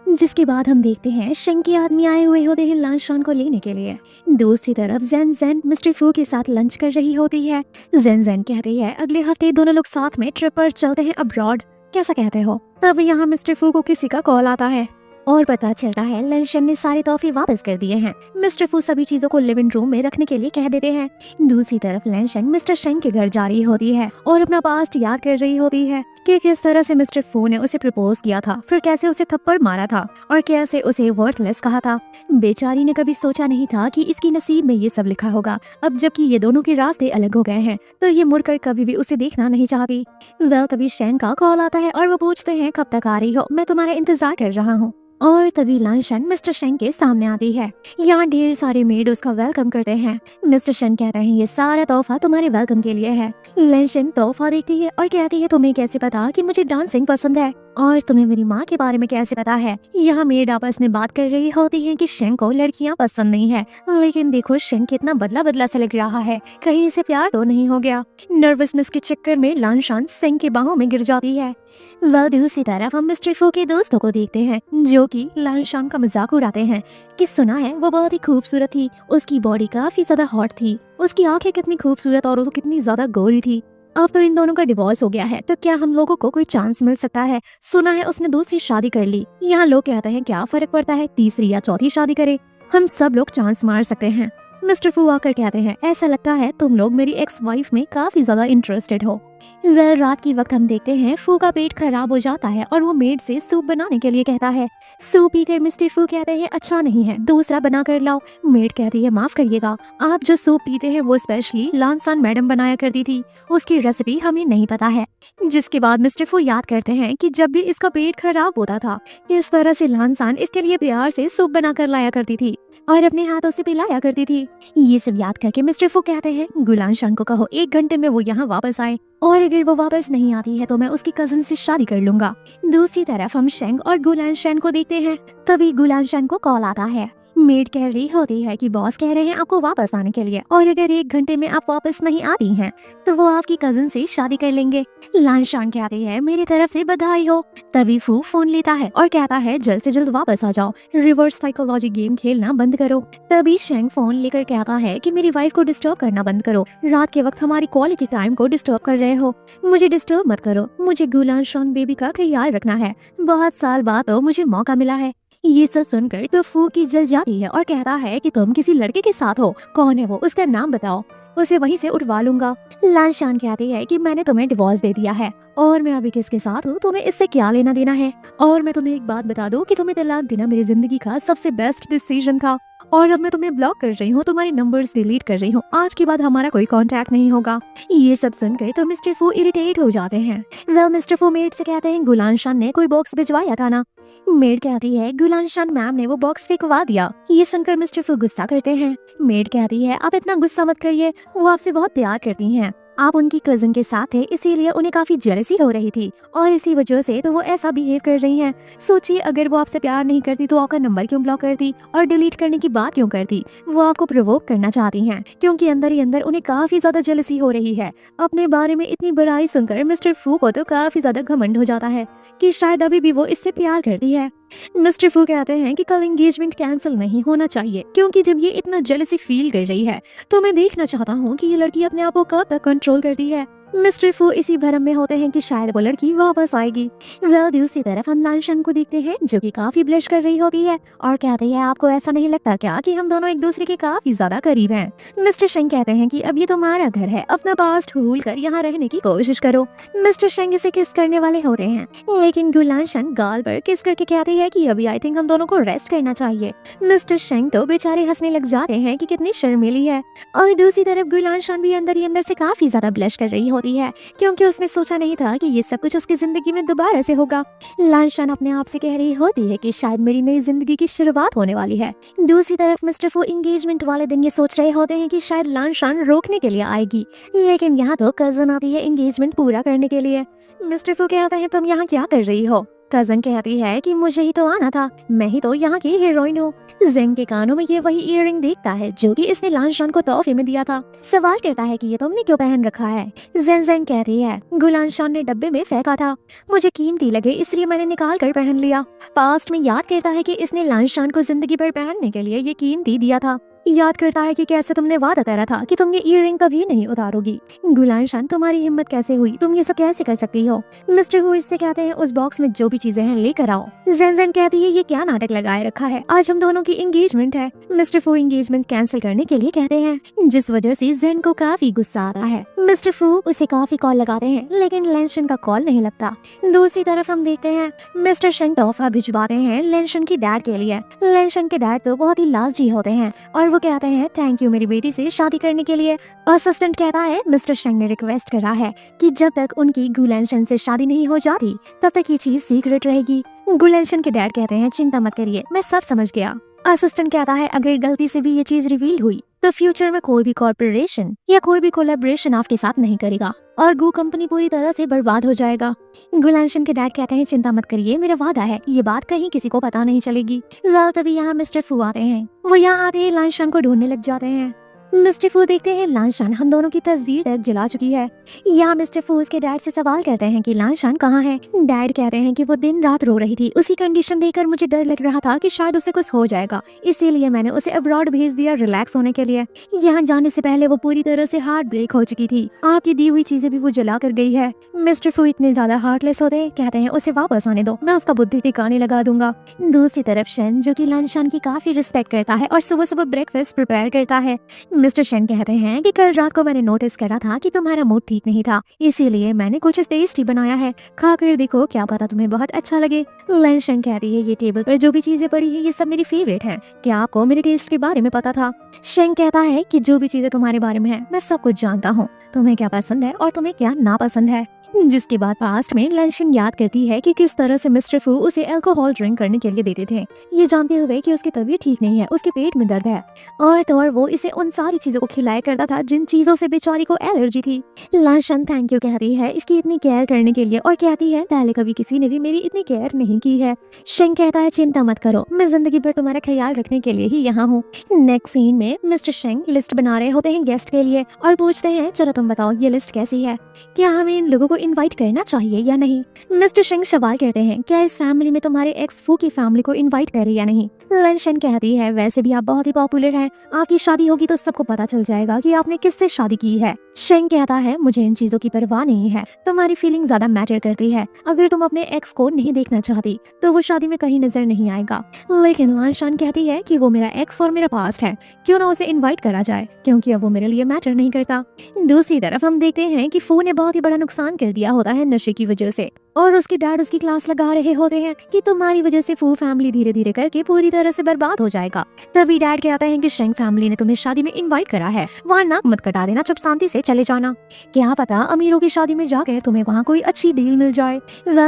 जिसके बाद हम देखते हैं शिंग के आदमी आए हुए होते हैं लान शान को लेने के लिए। दूसरी तरफ जैन जैन मिस्टर फू के साथ लंच कर रही होती है। जैन जैन कहती है अगले हफ्ते दोनों लोग साथ में ट्रिप पर चलते हैं अब्रॉड, कैसा कहते हो। तब यहाँ मिस्टर फू को किसी का कॉल आता है। और पता चलता है लंशन ने सारे तोहफे वापस कर दिए हैं। मिस्टर फू सभी चीजों को लिविंग रूम में रखने के लिए कह देते हैं। दूसरी तरफ लंशन मिस्टर शेंग के घर जा रही होती है और अपना पास्ट याद कर रही होती है कि किस तरह से मिस्टर फू ने उसे प्रपोज किया था, फिर कैसे उसे थप्पड़ मारा था और कैसे उसे वर्थलेस कहा था। बेचारी ने कभी सोचा नहीं था कि इसकी नसीब में ये सब लिखा होगा। अब जबकि ये दोनों के रास्ते अलग हो गए हैं तो ये मुड़कर कभी भी उसे देखना नहीं चाहती। तभी शेंग का कॉल आता है और वो पूछते हैं कब तक आ रही हो, मैं तुम्हारा इंतजार कर रहा हूँ। और तभी लंशन मिस्टर शेंग के सामने आती है। यहाँ ढेर सारे मेड उसका वेलकम करते हैं। मिस्टर शेंग कहते हैं ये सारा तोहफा तुम्हारे वेलकम के लिए है। लंशन तोहफा देखती है और कहती है तुम्हें कैसे पता कि मुझे डांसिंग पसंद है और तुम्हें मेरी माँ के बारे में कैसे पता है। यहाँ मेड आपस में बात कर रही होती है कि शेंग को लड़कियाँ पसंद नहीं है, लेकिन देखो शेंग कितना बदला बदला सा लग रहा है, कहीं इसे प्यार तो नहीं हो गया। नर्वसनेस के चक्कर में लंशन शेंग के बाहों में गिर जाती है। दूसरी तरफ हम मिस्टर फू के दोस्तों को देखते हैं जो कि लंशन का मजाक उड़ाते हैं कि सुना है वो बहुत ही खूबसूरत थी, उसकी बॉडी काफी ज्यादा हॉट थी, उसकी आंखें कितनी खूबसूरत और वो कितनी ज्यादा गोरी थी। अब तो इन दोनों का डिवोर्स हो गया है तो क्या हम लोगों को कोई चांस मिल सकता है? सुना है उसने दूसरी शादी कर ली। यहाँ लोग कहते हैं क्या फर्क पड़ता है, तीसरी या चौथी शादी करे, हम सब लोग चांस मार सकते हैं। मिस्टर फू आकर कहते हैं ऐसा लगता है तुम लोग मेरी एक्स वाइफ में काफी ज्यादा इंटरेस्टेड हो। रात की वक्त हम देखते हैं फू का पेट खराब हो जाता है और वो मेड से सूप बनाने के लिए कहता है। सूप पीकर मिस्टर फू कहते हैं अच्छा नहीं है, दूसरा बना कर लाओ। मेड कहती है माफ करिएगा, आप जो सूप पीते हैं वो स्पेशली लानसान मैडम बनाया करती थी, उसकी रेसिपी हमें नहीं पता है। जिसके बाद मिस्टर फू याद करते हैं कि जब भी इसका पेट खराब होता था इस तरह से लानसान इसके लिए प्यार से सूप बना कर लाया करती थी और अपने हाथों से पिलाया करती थी। ये सब याद करके मिस्टर फू कहते हैं गुलानशान को कहो 1 घंटे में वो यहाँ वापस आए और अगर वो वापस नहीं आती है तो मैं उसकी कजिन से शादी कर लूंगा। दूसरी तरफ हम शेंग और गुलानशान को देखते हैं। तभी गुलानशान को कॉल आता है। मेड कह रही होती है कि बॉस कह रहे हैं आपको वापस आने के लिए और अगर 1 घंटे में आप वापस नहीं आती हैं तो वो आपकी कजिन से शादी कर लेंगे। लानशान कहती है मेरी तरफ से बधाई हो। तभी फू फोन लेता है और कहता है जल्द से जल्द वापस आ जाओ, रिवर्स साइकोलॉजी गेम खेलना बंद करो। तभी शेंग फोन लेकर कहता है कि मेरी वाइफ को डिस्टर्ब करना बंद करो, रात के वक्त हमारी क्वालिटी टाइम को डिस्टर्ब कर रहे हो, मुझे डिस्टर्ब मत करो, मुझे गुलानशान बेबी का ख्याल रखना है, बहुत साल बाद तो मुझे मौका मिला है। ये सब सुनकर तो फू की जल जाती है और कहता है कि तुम किसी लड़के के साथ हो, कौन है वो, उसका नाम बताओ, उसे वहीं से उठवा लूंगा। लानशान कहती है कि मैंने तुम्हें डिवोर्स दे दिया है और मैं अभी किसके साथ हूँ तुम्हें इससे क्या लेना देना है। और मैं तुम्हें एक बात बता दूं कि तुम्हें तलाक देना मेरी जिंदगी का सबसे बेस्ट डिसीजन था और अब मैं तुम्हें ब्लॉक कर रही हूँ, तुम्हारे नंबर्स डिलीट कर रही हूँ, आज के बाद हमारा कोई कांटेक्ट नहीं होगा। ये सब सुनकर तो मिस्टर फू इरिटेट हो जाते हैं। मिस्टर फू मेड से कहते हैं गुलानशान ने कोई बॉक्स भिजवाया था ना। मेड कहती है गुलानशान मैम ने वो बॉक्स फेंकवा दिया। ये सुनकर मिस्टर फू गुस्सा करते हैं। मेड कहती है आप इतना गुस्सा मत करिए, वो आपसे बहुत प्यार करती हैं, आप उनकी कजिन के साथ थे इसीलिए उन्हें काफी जेलसी हो रही थी और इसी वजह से तो वो ऐसा बिहेव कर रही हैं। सोचिए अगर वो आपसे प्यार नहीं करती तो आपका नंबर क्यों ब्लॉक करती और डिलीट करने की बात क्यों करती। वो आपको प्रोवोक करना चाहती हैं क्योंकि अंदर ही अंदर उन्हें काफी ज्यादा जेलसी हो रही है। अपने बारे में इतनी बुराई सुनकर मिस्टर फू को तो काफी ज्यादा घमंड हो जाता है कि शायद अभी भी वो इससे प्यार करती है। मिस्टर फू कहते हैं कि कल एंगेजमेंट कैंसिल नहीं होना चाहिए क्योंकि जब ये इतना जेलसी फील कर रही है तो मैं देखना चाहता हूँ कि ये लड़की अपने आप को कब तक कंट्रोल करती है। मिस्टर फू इसी भरम में होते हैं कि शायद वो लड़की वापस आएगी। दूसरी तरफ हम लानशन को देखते हैं जो कि काफी ब्लश कर रही होती है और कहती है आपको ऐसा नहीं लगता क्या कि हम दोनों एक दूसरे के काफी ज्यादा करीब हैं। मिस्टर शेंग कहते हैं कि अब ये तुम्हारा घर है, अपना पास्ट भूल कर यहाँ रहने की कोशिश करो। मिस्टर शेंग इसे किस करने वाले होते हैं लेकिन गुलानशन गाल पर किस करके कहती है कि अभी आई थिंक हम दोनों को रेस्ट करना चाहिए। मिस्टर शेंग तो बेचारे हंसने लग जाते हैं कि कितनी शर्मीली है और दूसरी तरफ गुलानशन भी अंदर ही अंदर से काफी ज्यादा ब्लश कर रही होती है क्योंकि उसने सोचा नहीं था कि ये सब कुछ उसकी जिंदगी में दोबारा से होगा। लानशान अपने आप से कह रही होती है कि शायद मेरी नई जिंदगी की शुरुआत होने वाली है। दूसरी तरफ मिस्टर फू एंगेजमेंट वाले दिन ये सोच रहे होते हैं कि शायद लानशान रोकने के लिए आएगी लेकिन यहाँ तो कजन आती है एंगेजमेंट पूरा करने के लिए। मिस्टर फू कहते हैं तुम यहाँ क्या कर रही हो। कजन कहती है कि मुझे ही तो आना था, मैं ही तो यहाँ की हीरोइन हूँ। जेंग के कानों में ये वही इयररिंग देखता है जो कि इसने लानशान को तोहफे में दिया था। सवाल करता है कि ये तुमने क्यों पहन रखा है। जेंग कहती है गुलानशान ने डब्बे में फेंका था, मुझे कीमती लगे इसलिए मैंने निकाल कर पहन लिया। पास्ट में याद करता है कि इसने लानशान को जिंदगी भर पहनने के लिए ये कीमती दिया था। याद करता है कि कैसे तुमने वादा करा था कि तुम ये ईयररिंग कभी नहीं उतारोगी। गुलानशान, तुम्हारी हिम्मत कैसे हुई, तुम ये सब कैसे कर सकती हो। मिस्टर हु इससे कहते हैं उस बॉक्स में जो भी चीजें हैं लेकर आओ। जेन कहती है ये क्या नाटक लगाए रखा है, आज हम दोनों की एंगेजमेंट है। मिस्टर फू एंगेजमेंट कैंसिल करने के लिए कहते हैं, जिस वजह से जेन को काफी गुस्सा आता है। मिस्टर फू उसे काफी कॉल लगाते हैं लेकिन लेंशन का कॉल नहीं लगता। दूसरी तरफ हम देखते हैं मिस्टर शेंग तोहफा भिजवाते हैं लेंशन की डैड के लिए। लेंशन के डैड तो बहुत ही लालची होते हैं और वो कहते हैं थैंक यू मेरी बेटी से शादी करने के लिए। असिस्टेंट कहता है मिस्टर शेंग ने रिक्वेस्ट करा है कि जब तक उनकी गुलेंशन से शादी नहीं हो जाती तब तक ये चीज सीक्रेट रहेगी। गुलेंशन के डैड कहते हैं चिंता मत करिए, मैं सब समझ गया। असिस्टेंट कहता है अगर गलती से भी ये चीज रिवील हुई तो फ्यूचर में कोई भी कॉर्पोरेशन या कोई भी कोलैबोरेशन आपके साथ नहीं करेगा और गू कंपनी पूरी तरह से बर्बाद हो जाएगा। गुलेंशन के डैड कहते हैं चिंता मत करिए, मेरा वादा है ये बात कहीं किसी को पता नहीं चलेगी। तभी यहाँ मिस्टर फू आते हैं। वो यहाँ आते ही लांशान को ढूंढने लग जाते हैं। मिस्टर फू देखते हैं लांशान हम दोनों की तस्वीर तक जला चुकी है। यहाँ मिस्टर फू उसके डैड से सवाल करते हैं कि लांशान कहाँ है। डैड कहते हैं कि वो दिन रात रो रही थी, उसकी कंडीशन देखकर मुझे डर लग रहा था कि शायद उसे कुछ हो जाएगा, इसीलिए मैंने उसे अब्रॉड भेज दिया रिलैक्स होने के लिए। यहाँ जाने से पहले वो पूरी तरह से हार्ट ब्रेक हो चुकी थी, आपकी दी हुई चीजें भी वो जला कर गई है। मिस्टर फू इतने ज्यादा हार्टलेस होते कहते हैं उसे वापस आने दो, मैं उसका बुद्धि ठिकाने लगा दूंगा। दूसरी तरफ शेन जो कि लांशान की काफी रिस्पेक्ट करता है और सुबह सुबह ब्रेकफास्ट प्रिपेयर करता है। मिस्टर शेन कहते हैं कि कल रात को मैंने नोटिस करा था कि तुम्हारा मूड ठीक नहीं था, इसीलिए मैंने कुछ टेस्टी बनाया है, खाकर देखो, क्या पता तुम्हें बहुत अच्छा लगे। लेंशन कहती है ये टेबल पर जो भी चीजें पड़ी है ये सब मेरी फेवरेट है, क्या आपको मेरे टेस्ट के बारे में पता था। शेंग कहता है कि जो भी चीजें तुम्हारे बारे में है मैं सब कुछ जानता हूँ, तुम्हें क्या पसंद है और तुम्हें क्या नापसंद है। जिसके बाद पास्ट में लेंशन याद करती है कि किस तरह से मिस्टर फू उसे अल्कोहल ड्रिंक करने के लिए देते थे, ये जानते हुए कि उसकी तबीयत ठीक नहीं है, उसके पेट में दर्द है, और तो और वो इसे उन सारी चीजों को खिलाया करता था जिन चीजों से बेचारी को एलर्जी थी। लेंशन थैंक यू कहती है इसकी इतनी केयर करने के लिए और कहती है पहले कभी किसी ने भी मेरी इतनी केयर नहीं की है। शेंग कहता है चिंता मत करो, मैं जिंदगी भर तुम्हारा ख्याल रखने के लिए ही यहाँ हूँ। नेक्स्ट सीन में मिस्टर शेंग लिस्ट बना रहे होते हैं गेस्ट के लिए और पूछते हैं चलो तुम बताओ ये लिस्ट कैसी है, क्या हमें इन लोगों को इनवाइट करना चाहिए या नहीं। मिस्टर शेंग सवाल करते हैं क्या इस फैमिली में तुम्हारे एक्स फू की फैमिली को इनवाइट करे या नहीं। लेंशन कहती है वैसे भी आप बहुत ही पॉपुलर हैं, आपकी शादी होगी तो सबको पता चल जाएगा कि आपने किससे शादी की है। शेंग कहता है मुझे इन चीजों की परवाह नहीं है, तुम्हारी फीलिंग ज्यादा मैटर करती है, अगर तुम अपने एक्स को नहीं देखना चाहती तो वो शादी में कहीं नजर नहीं आएगा। लेकिन लांशान कहती है कि वो मेरा एक्स और मेरा पास्ट है, क्यों ना उसे इनवाइट करा जाए क्योंकि अब वो मेरे लिए मैटर नहीं करता। दूसरी तरफ हम देखते हैं कि फू ने बहुत ही बड़ा नुकसान कर दिया होता है नशे की वजह से और उसके डैड उसकी क्लास लगा रहे होते हैं कि तुम्हारी वजह से फू फैमिली धीरे धीरे करके पूरी तरह से बर्बाद हो जाएगा। तभी डैड कहता है कि शेंग फैमिली ने तुम्हें शादी में इनवाइट करा है, वहाँ नाक मत कटा देना, चुप शांति से चले जाना, क्या पता अमीरों की शादी में जाकर तुम्हें वहाँ कोई अच्छी डील मिल जाए।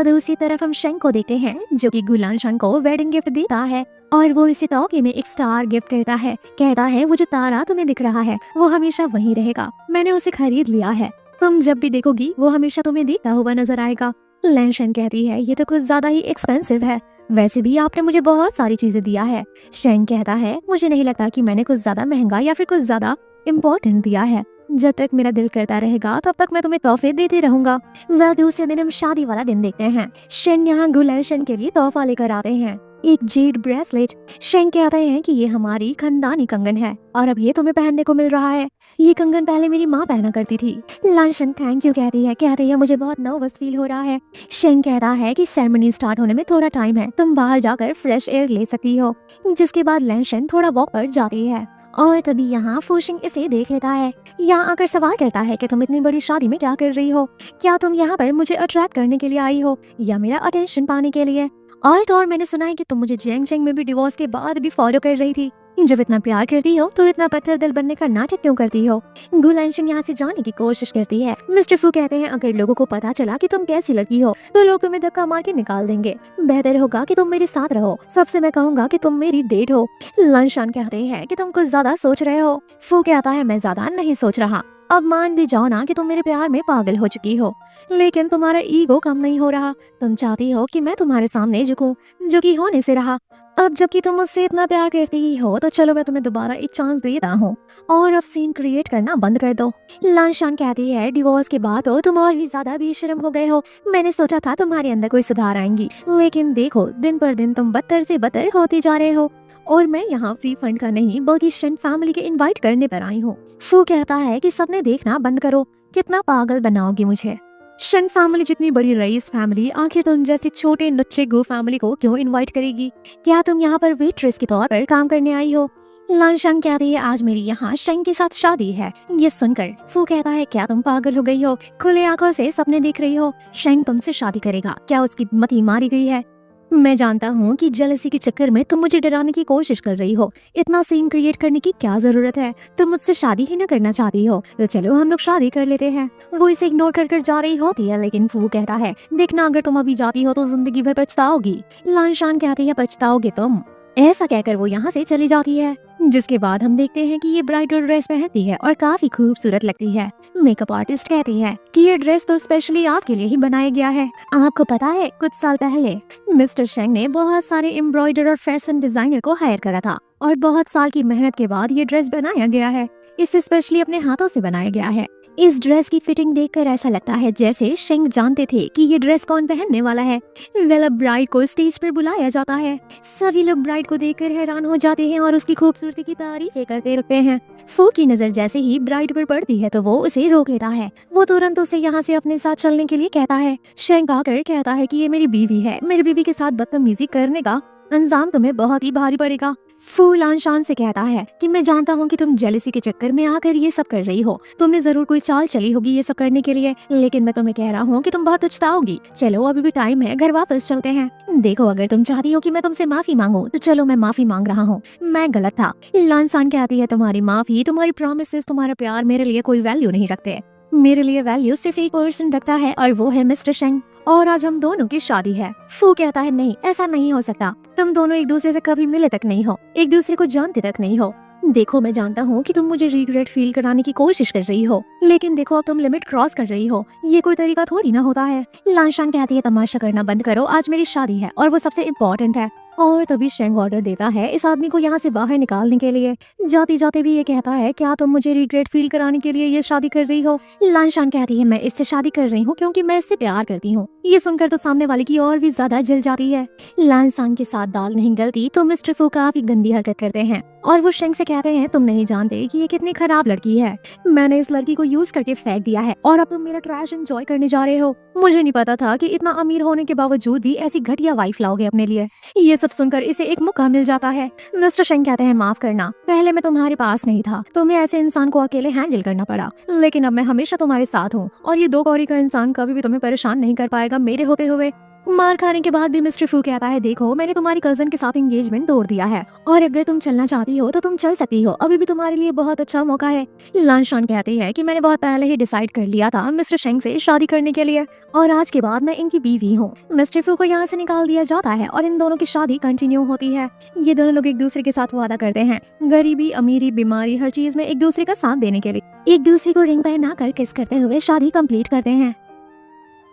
दूसरी तरफ हम शेंग को देखते हैं जो कि गुलानशान को वेडिंग गिफ्ट देता है और वो इसे तोहफे में एक स्टार गिफ्ट करता है, कहता है वो जो तारा तुम्हें दिख रहा है वो हमेशा वहीं रहेगा, मैंने उसे खरीद लिया है, तुम जब भी देखोगी वो हमेशा तुम्हें देखता हुआ नजर आएगा। लेंशन कहती है ये तो कुछ ज्यादा ही एक्सपेंसिव है, वैसे भी आपने मुझे बहुत सारी चीजें दिया है। शेंग कहता है मुझे नहीं लगता कि मैंने कुछ ज्यादा महंगा या फिर कुछ ज्यादा इम्पोर्टेंट दिया है, जब तक मेरा दिल करता रहेगा तब तक मैं तुम्हें तोहफे देते रहूंगा। दूसरे दिन हम शादी वाला दिन देखते हैं। शेन यहाँ गुलेंशन के लिए तोहफा लेकर आते हैं, एक जेड ब्रेसलेट। शेंग कहते हैं कि ये हमारी खानदानी कंगन है और अब ये तुम्हें पहनने को मिल रहा है, ये कंगन पहले मेरी माँ पहना करती थी। लांशन थैंक यू कहती है मुझे बहुत नर्वस फील हो रहा है। शेंग कहता है कि सेरेमनी स्टार्ट होने में थोड़ा टाइम है, तुम बाहर जाकर फ्रेश एयर ले सकती हो। जिसके बाद लांशन थोड़ा वॉक पर जाती है और तभी यहाँ फूशिंग इसे देख लेता है, यहाँ आकर सवाल करता है कि तुम इतनी बड़ी शादी में क्या कर रही हो, क्या तुम यहाँ पर मुझे अट्रैक्ट करने के लिए आई हो या मेरा अटेंशन पाने के लिए। और तो और मैंने सुना है कि तुम मुझे जेंग चेंग में भी डिवोर्स के बाद भी फॉलो कर रही थी, जब इतना प्यार करती हो तो इतना पत्थर दिल बनने का नाटक क्यों करती हो। गुलेंशन यहाँ से जाने की कोशिश करती है। मिस्टर फू कहते हैं अगर लोगों को पता चला कि तुम कैसी लड़की हो तो लोग तुम्हें धक्का मार के निकाल देंगे, बेहतर होगा कि तुम मेरे साथ रहो, सबसे मैं कहूँगा कि तुम मेरी डेट हो। लांशान कहते हैं कि तुम कुछ ज्यादा सोच रहे हो। फू कहता है मैं ज्यादा नहीं सोच रहा, अब मान भी जाओ ना कि तुम मेरे प्यार में पागल हो चुकी हो, लेकिन तुम्हारा ईगो कम नहीं हो रहा, तुम चाहती हो कि मैं तुम्हारे सामने झुकूं, जो कि होने से रहा। अब जबकि तुम मुझसे इतना प्यार करती ही हो तो चलो मैं तुम्हें दोबारा एक चांस देता हूँ और अब सीन क्रिएट करना बंद कर दो। लांशान कहती है डिवोर्स के बाद तो तुम और भी ज्यादा बेशर्म हो गए हो, मैंने सोचा था तुम्हारे अंदर कोई सुधार आएंगी, लेकिन देखो दिन पर दिन तुम बदतर से बदतर होती जा रहे हो। और मैं यहाँ फ्री फंड का नहीं बल्कि शेन फैमिली के इनवाइट करने पर आई हूँ। फू कहता है कि सपने देखना बंद करो, कितना पागल बनाओगी मुझे। शन फैमिली जितनी बड़ी रईस फैमिली आखिर तुम जैसे छोटे नुच्चे गो फैमिली को क्यों इनवाइट करेगी? क्या तुम यहाँ पर वेट्रेस के तौर पर काम करने आई हो? लानशान कहती है आज मेरी यहाँ शेंग के साथ शादी है। ये सुनकर फू कहता है क्या तुम पागल हो गई हो? खुले आंखों से सपने देख रही हो? शेंग तुमसे शादी करेगा, क्या उसकी मति मारी गई है? मैं जानता हूँ कि जेलसी के चक्कर में तुम मुझे डराने की कोशिश कर रही हो। इतना सीन क्रिएट करने की क्या जरूरत है? तुम मुझसे शादी ही न करना चाहती हो तो चलो हम लोग शादी कर लेते हैं। वो इसे इग्नोर कर जा रही होती है, लेकिन फू कहता है देखना अगर तुम अभी जाती हो तो जिंदगी भर पछताओगी। लानशान कहती है पछताओगे तुम। ऐसा कहकर वो यहाँ से चली जाती है, जिसके बाद हम देखते हैं कि ये ब्राइडल ड्रेस पहनती है और काफी खूबसूरत लगती है। मेकअप आर्टिस्ट कहती है कि ये ड्रेस तो स्पेशली आपके लिए ही बनाया गया है। आपको पता है कुछ साल पहले मिस्टर शेंग ने बहुत सारे एम्ब्रॉयडर और फैशन डिजाइनर को हायर करा था और बहुत साल की मेहनत के बाद ये ड्रेस बनाया गया है। इसे स्पेशली अपने हाथों से बनाया गया है। इस ड्रेस की फिटिंग देखकर ऐसा लगता है जैसे शेंग जानते थे कि ये ड्रेस कौन पहनने वाला है। वेल अब ब्राइड को स्टेज पर बुलाया जाता है। सभी लोग ब्राइड को देखकर हैरान हो जाते हैं और उसकी खूबसूरती की तारीफें करते रहते हैं। फू की नजर जैसे ही ब्राइड पर पड़ती है तो वो उसे रोक लेता है। वो तुरंत उसे यहाँ से अपने साथ चलने के लिए कहता है। शेंग आकर कहता है कि ये मेरी बीवी है, मेरी बीवी के साथ बदतमीजी करने का अंजाम तुम्हें बहुत ही भारी पड़ेगा। फू लानशान से कहता है कि मैं जानता हूँ कि तुम जेलसी के चक्कर में आकर ये सब कर रही हो। तुमने जरूर कोई चाल चली होगी ये सब करने के लिए, लेकिन मैं तुम्हें कह रहा हूँ कि तुम बहुत पछताओगी। चलो अभी भी टाइम है, घर वापस चलते हैं। देखो अगर तुम चाहती हो कि मैं तुमसे माफी मांगू तो चलो मैं माफी मांग रहा हूँ, मैं गलत था। लानशान कहती है तुम्हारी माफी, तुम्हारी प्रॉमिसेस, तुम्हारा प्यार मेरे लिए कोई वैल्यू नहीं रखते। मेरे लिए वैल्यू सिर्फ एक पर्सन रखता है और वो है मिस्टर शेंग, और आज हम दोनों की शादी है। फू कहता है नहीं ऐसा नहीं हो सकता, तुम दोनों एक दूसरे से कभी मिले तक नहीं हो, एक दूसरे को जानते तक नहीं हो। देखो मैं जानता हूँ कि तुम मुझे रिग्रेट फील कराने की कोशिश कर रही हो, लेकिन देखो अब तुम लिमिट क्रॉस कर रही हो, ये कोई तरीका थोड़ी ना होता है। लानशान कहती है तमाशा करना बंद करो, आज मेरी शादी है और वो सबसे इम्पोर्टेंट है। और तभी शेंग ऑर्डर देता है इस आदमी को यहाँ से बाहर निकालने के लिए। जाते जाते भी ये कहता है क्या तुम मुझे रिग्रेट फील कराने के लिए ये शादी कर रही हो? लानशान कहती है मैं इससे शादी कर रही हूँ क्योंकि मैं इससे प्यार करती हूँ। ये सुनकर तो सामने वाले की और भी ज्यादा जल जाती है। लानशान के साथ दाल नहीं गलती तो मिस्टर फू काफी गंदी हरकत करते हैं और वो शेंग से कहते हैं तुम नहीं जानते कि ये कितनी खराब लड़की है। मैंने इस लड़की को यूज करके फेंक दिया है और अब तुम मेरा ट्रैश एंजॉय करने जा रहे हो। मुझे नहीं पता था कि इतना अमीर होने के बावजूद भी ऐसी घटिया वाइफ लाओगे अपने लिए। ये सब सुनकर इसे एक मौका मिल जाता है। मिस्टर शेंग कहते हैं माफ करना, पहले मैं तुम्हारे पास नहीं था, तुम्हें ऐसे इंसान को अकेले हैंडल करना पड़ा, लेकिन अब मैं हमेशा तुम्हारे साथ हूँ और ये दो कौड़ी का इंसान कभी भी तुम्हें परेशान नहीं कर पाएगा मेरे होते हुए। मार खाने के बाद भी मिस्टर फू कहता है देखो मैंने तुम्हारी कजन के साथ एंगेजमेंट तोड़ दिया है और अगर तुम चलना चाहती हो तो तुम चल सकती हो, अभी भी तुम्हारे लिए बहुत अच्छा मौका है। लानशान कहती है कि मैंने बहुत पहले ही डिसाइड कर लिया था मिस्टर शेंग से शादी करने के लिए और आज के बाद मैं इनकी बीवी हूँ। मिस्टर फू को यहाँ से निकाल दिया जाता है और इन दोनों की शादी कंटिन्यू होती है। ये दोनों लोग एक दूसरे के साथ वादा करते हैं गरीबी अमीरी बीमारी हर चीज में एक दूसरे का साथ देने के लिए एक दूसरे को रिंग पहना कर किस करते हुए शादी कंप्लीट करते हैं।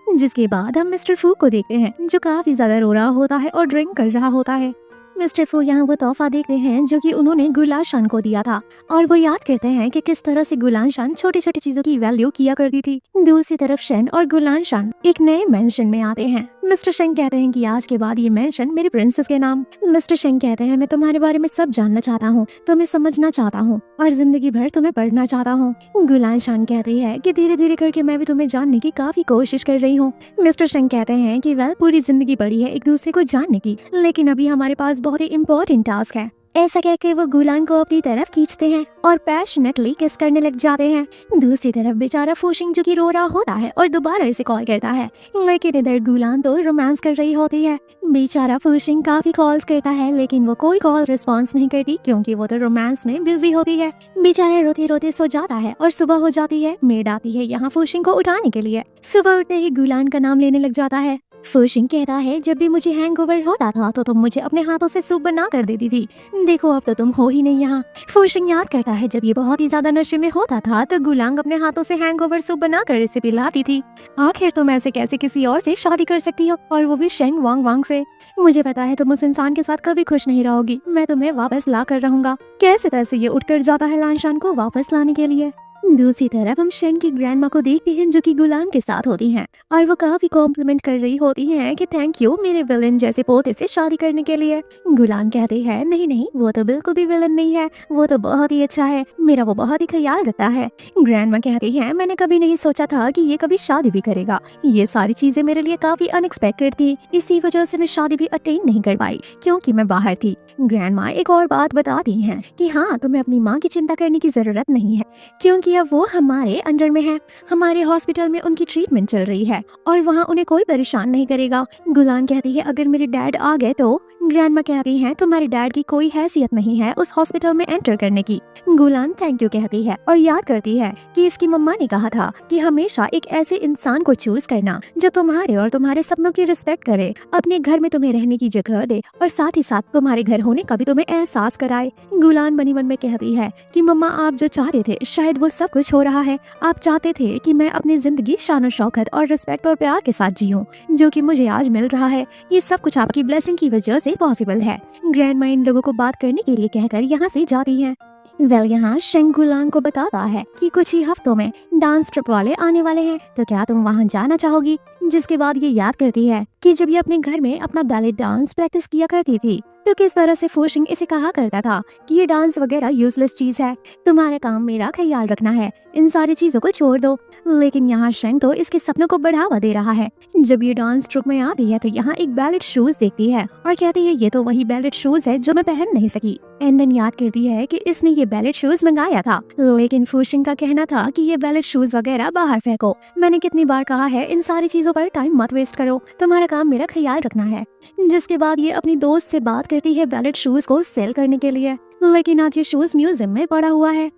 जिसके बाद हम मिस्टर फू को देखते हैं जो काफी ज्यादा रो रहा होता है और ड्रिंक कर रहा होता है। मिस्टर फू यहाँ वो तोहफा देखते हैं जो कि उन्होंने गुलाशान को दिया था और वो याद करते हैं कि किस तरह से गुलाशान छोटी छोटी चीजों की वैल्यू किया करती थी। दूसरी तरफ शेन और गुलाशान एक नए मेंशन में आते हैं। मिस्टर शेंग कहते हैं कि आज के बाद ये मेंशन मेरी प्रिंसेस के नाम। मिस्टर शेंग कहते हैं मैं तुम्हारे बारे में सब जानना चाहता हूँ, तुम्हें समझना चाहता हूँ और जिंदगी भर तुम्हें पढ़ना चाहता हूँ। गुलाशान कहती है कि धीरे धीरे करके मैं भी तुम्हें जानने की काफी कोशिश कर रही हूँ। मिस्टर शेंग कहते हैं कि वेल पूरी जिंदगी पड़ी है एक दूसरे को जानने की, लेकिन अभी हमारे पास बहुत ही इम्पोर्टेंट टास्क है। ऐसा कहकर वो गुलान को अपनी तरफ खींचते हैं और पैशनेटली किस करने लग जाते हैं। दूसरी तरफ बेचारा फूशिंग जो कि रो रहा होता है और दोबारा इसे कॉल करता है, लेकिन इधर गुलान तो रोमांस कर रही होती है। बेचारा फूशिंग काफी कॉल्स करता है लेकिन वो कोई कॉल रिस्पॉन्स नहीं करती क्योंकि वो तो रोमांस में बिजी होती है। बेचारा रोते रोते सो जाता है और सुबह हो जाती है। मेड आती है यहाँ फूशिंग को उठाने के लिए। सुबह उठते ही गुलान का नाम लेने लग जाता है। फूशिंग कहता है जब भी मुझे हैंगओवर होता था तो तुम मुझे अपने हाथों से सूप बना कर देती थी, देखो अब तो तुम हो ही नहीं यहाँ। फूशिंग याद करता है जब ये बहुत ही ज्यादा नशे में होता था तो गुलांग अपने हाथों से हैंगओवर सूप बना कर इसे पिलाती थी। आखिर तुम ऐसे कैसे किसी और से शादी कर सकती हो और वो भी शेंग वांग वांग से? मुझे पता है तुम उस इंसान के साथ कभी खुश नहीं रहोगी, मैं तुम्हें वापस ला कर रहूंगा। कैसे तैसे ये उठकर जाता है लानशान को वापस लाने के लिए। दूसरी तरफ हम शेन की ग्रैंडमा को देखते हैं जो कि गुलान के साथ होती हैं और वो काफी कॉम्प्लीमेंट कर रही होती हैं कि थैंक यू मेरे विलन जैसे पोते से शादी करने के लिए। गुलान कहते हैं नहीं नहीं, वो तो बिल्कुल भी विलन नहीं है, वो तो बहुत ही अच्छा है, मेरा वो बहुत ही ख्याल रखता है। ग्रैंडमा कहती है मैंने कभी नहीं सोचा था कि ये कभी शादी भी करेगा, ये सारी चीजें मेरे लिए काफी अनएक्सपेक्टेड थी, इसी वजह से मैं शादी भी अटेंड नहीं कर पाई क्योंकि मैं बाहर थी। ग्रैंडमा एक और बात बताती हैं कि हाँ, तुम्हें अपनी माँ की चिंता करने की जरूरत नहीं है क्योंकि अब वो हमारे अंडर में है, हमारे हॉस्पिटल में उनकी ट्रीटमेंट चल रही है और वहाँ उन्हें कोई परेशान नहीं करेगा। गुलान कहती है अगर मेरे डैड आ गए तो। ग्रैंडमा कहती है तुम्हारे डैड की कोई हैसियत नहीं है उस हॉस्पिटल में एंटर करने की। गुलान थैंक यू कहती है और याद करती है कि इसकी मम्मा ने कहा था कि हमेशा एक ऐसे इंसान को चूज करना जो तुम्हारे और तुम्हारे सपनों की रिस्पेक्ट करे, अपने घर में तुम्हें रहने की जगह दे और साथ ही साथ तुम्हारे घर होने का भी तुम्हें एहसास कराए। गुलान मनी मन में कहती है कि मम्मा आप जो चाहते थे शायद वो सब कुछ हो रहा है, आप चाहते थे कि मैं अपनी जिंदगी शान और शौकत और रिस्पेक्ट और प्यार के साथ जीऊं, जो कि मुझे आज मिल रहा है, ये सब कुछ आपकी ब्लेसिंग की वजह से पॉसिबल है। ग्रैंडमा इन लोगों को बात करने के लिए कहकर यहाँ से जाती है। यहाँ शेंग गुलान को बताता है कि कुछ ही हफ्तों में डांस ट्रिप वाले आने वाले हैं, तो क्या तुम वहाँ जाना चाहोगी। जिसके बाद ये याद करती है कि जब ये अपने घर में अपना बैले डांस प्रैक्टिस किया करती थी तो किस तरह से फोशिंग इसे कहा करता था कि ये डांस वगैरह यूजलेस चीज है, तुम्हारा काम मेरा ख्याल रखना है, इन सारी चीजों को छोड़ दो। लेकिन यहाँ शेंग तो इसके सपनों को बढ़ावा दे रहा है। जब ये डांस ट्रुप में आती है तो यहाँ एक बैलेट शूज देखती है और कहती है ये तो वही बैलेट शूज है जो मैं पहन नहीं सकी। एंडन याद करती है कि इसने ये बैलेट शूज मंगाया था, लेकिन फोशिंग का कहना था कि ये बैलेट शूज वगैरह बाहर फेंको, मैंने कितनी बार कहा है इन सारी चीजों पर टाइम मत वेस्ट करो, तुम्हारा काम मेरा ख्याल रखना है। जिसके बाद ये अपनी दोस्त से बात करती है बैलेट शूज को सेल करने के लिए, लेकिन आज ये शूज म्यूजियम में पड़ा हुआ है।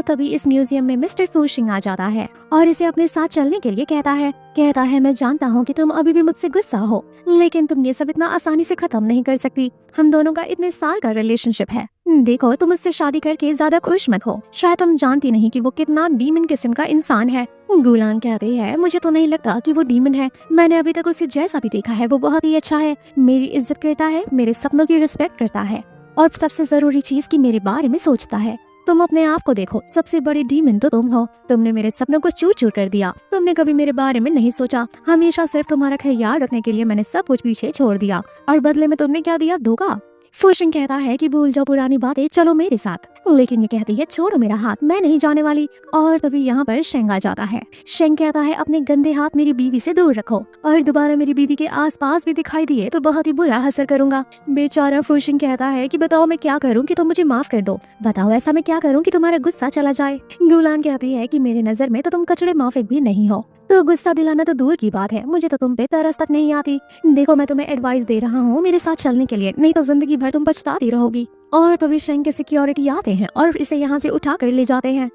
तभी इस म्यूजियम में मिस्टर फोशिंग आ जाता है और इसे अपने साथ चलने के लिए कहता है मैं जानता हूँ कि तुम अभी भी मुझसे गुस्सा हो, लेकिन तुम ये सब इतना आसानी से खत्म नहीं कर सकती, हम दोनों का इतने साल का रिलेशनशिप है, देखो तुम मुझसे शादी करके ज्यादा खुश मत हो, शायद तुम जानती नहीं कि वो कितना डीमन किस्म का इंसान है। गुलान कहते हैं मुझे तो नहीं लगता कि वो डीमन है, मैंने अभी तक उसे जैसा भी देखा है वो बहुत ही अच्छा है, मेरी इज्जत करता है, मेरे सपनों की रिस्पेक्ट करता है और सबसे जरूरी चीज कि मेरे बारे में सोचता है। तुम अपने आप को देखो, सबसे बड़ी डीमन तो तुम हो, तुमने मेरे सपनों को चूर चूर कर दिया, तुमने कभी मेरे बारे में नहीं सोचा, हमेशा सिर्फ तुम्हारा ख्याल रखने के लिए मैंने सब कुछ पीछे छोड़ दिया और बदले में तुमने क्या दिया, धोखा। फोशिंग कहता है कि भूल जाओ पुरानी बातें, चलो मेरे साथ, लेकिन ये कहती है छोड़ो मेरा हाथ, मैं नहीं जाने वाली। और तभी यहाँ पर शेंग आ जाता है। शेंग कहता है अपने गंदे हाथ मेरी बीवी से दूर रखो और दोबारा मेरी बीवी के आसपास भी दिखाई दिए तो बहुत ही बुरा असर करूंगा। बेचारा फोशिंग कहता है कि बताओ मैं क्या करूँ कि तुम मुझे माफ कर दो, बताओ ऐसा मैं क्या करूँ कि तुम्हारा गुस्सा चला जाए। गुलान कहती है कि मेरे नजर में तो तुम कचड़े माफिक भी नहीं हो, तो गुस्सा दिलाना तो दूर की बात है, मुझे तो तुम पे तरस तक नहीं आती। देखो मैं तुम्हें एडवाइस दे रहा हूँ मेरे साथ चलने के लिए, नहीं तो जिंदगी भर तुम पछताती रहोगी। और तभी शेंग के सिक्योरिटी आते हैं और इसे यहाँ से उठा कर ले जाते हैं।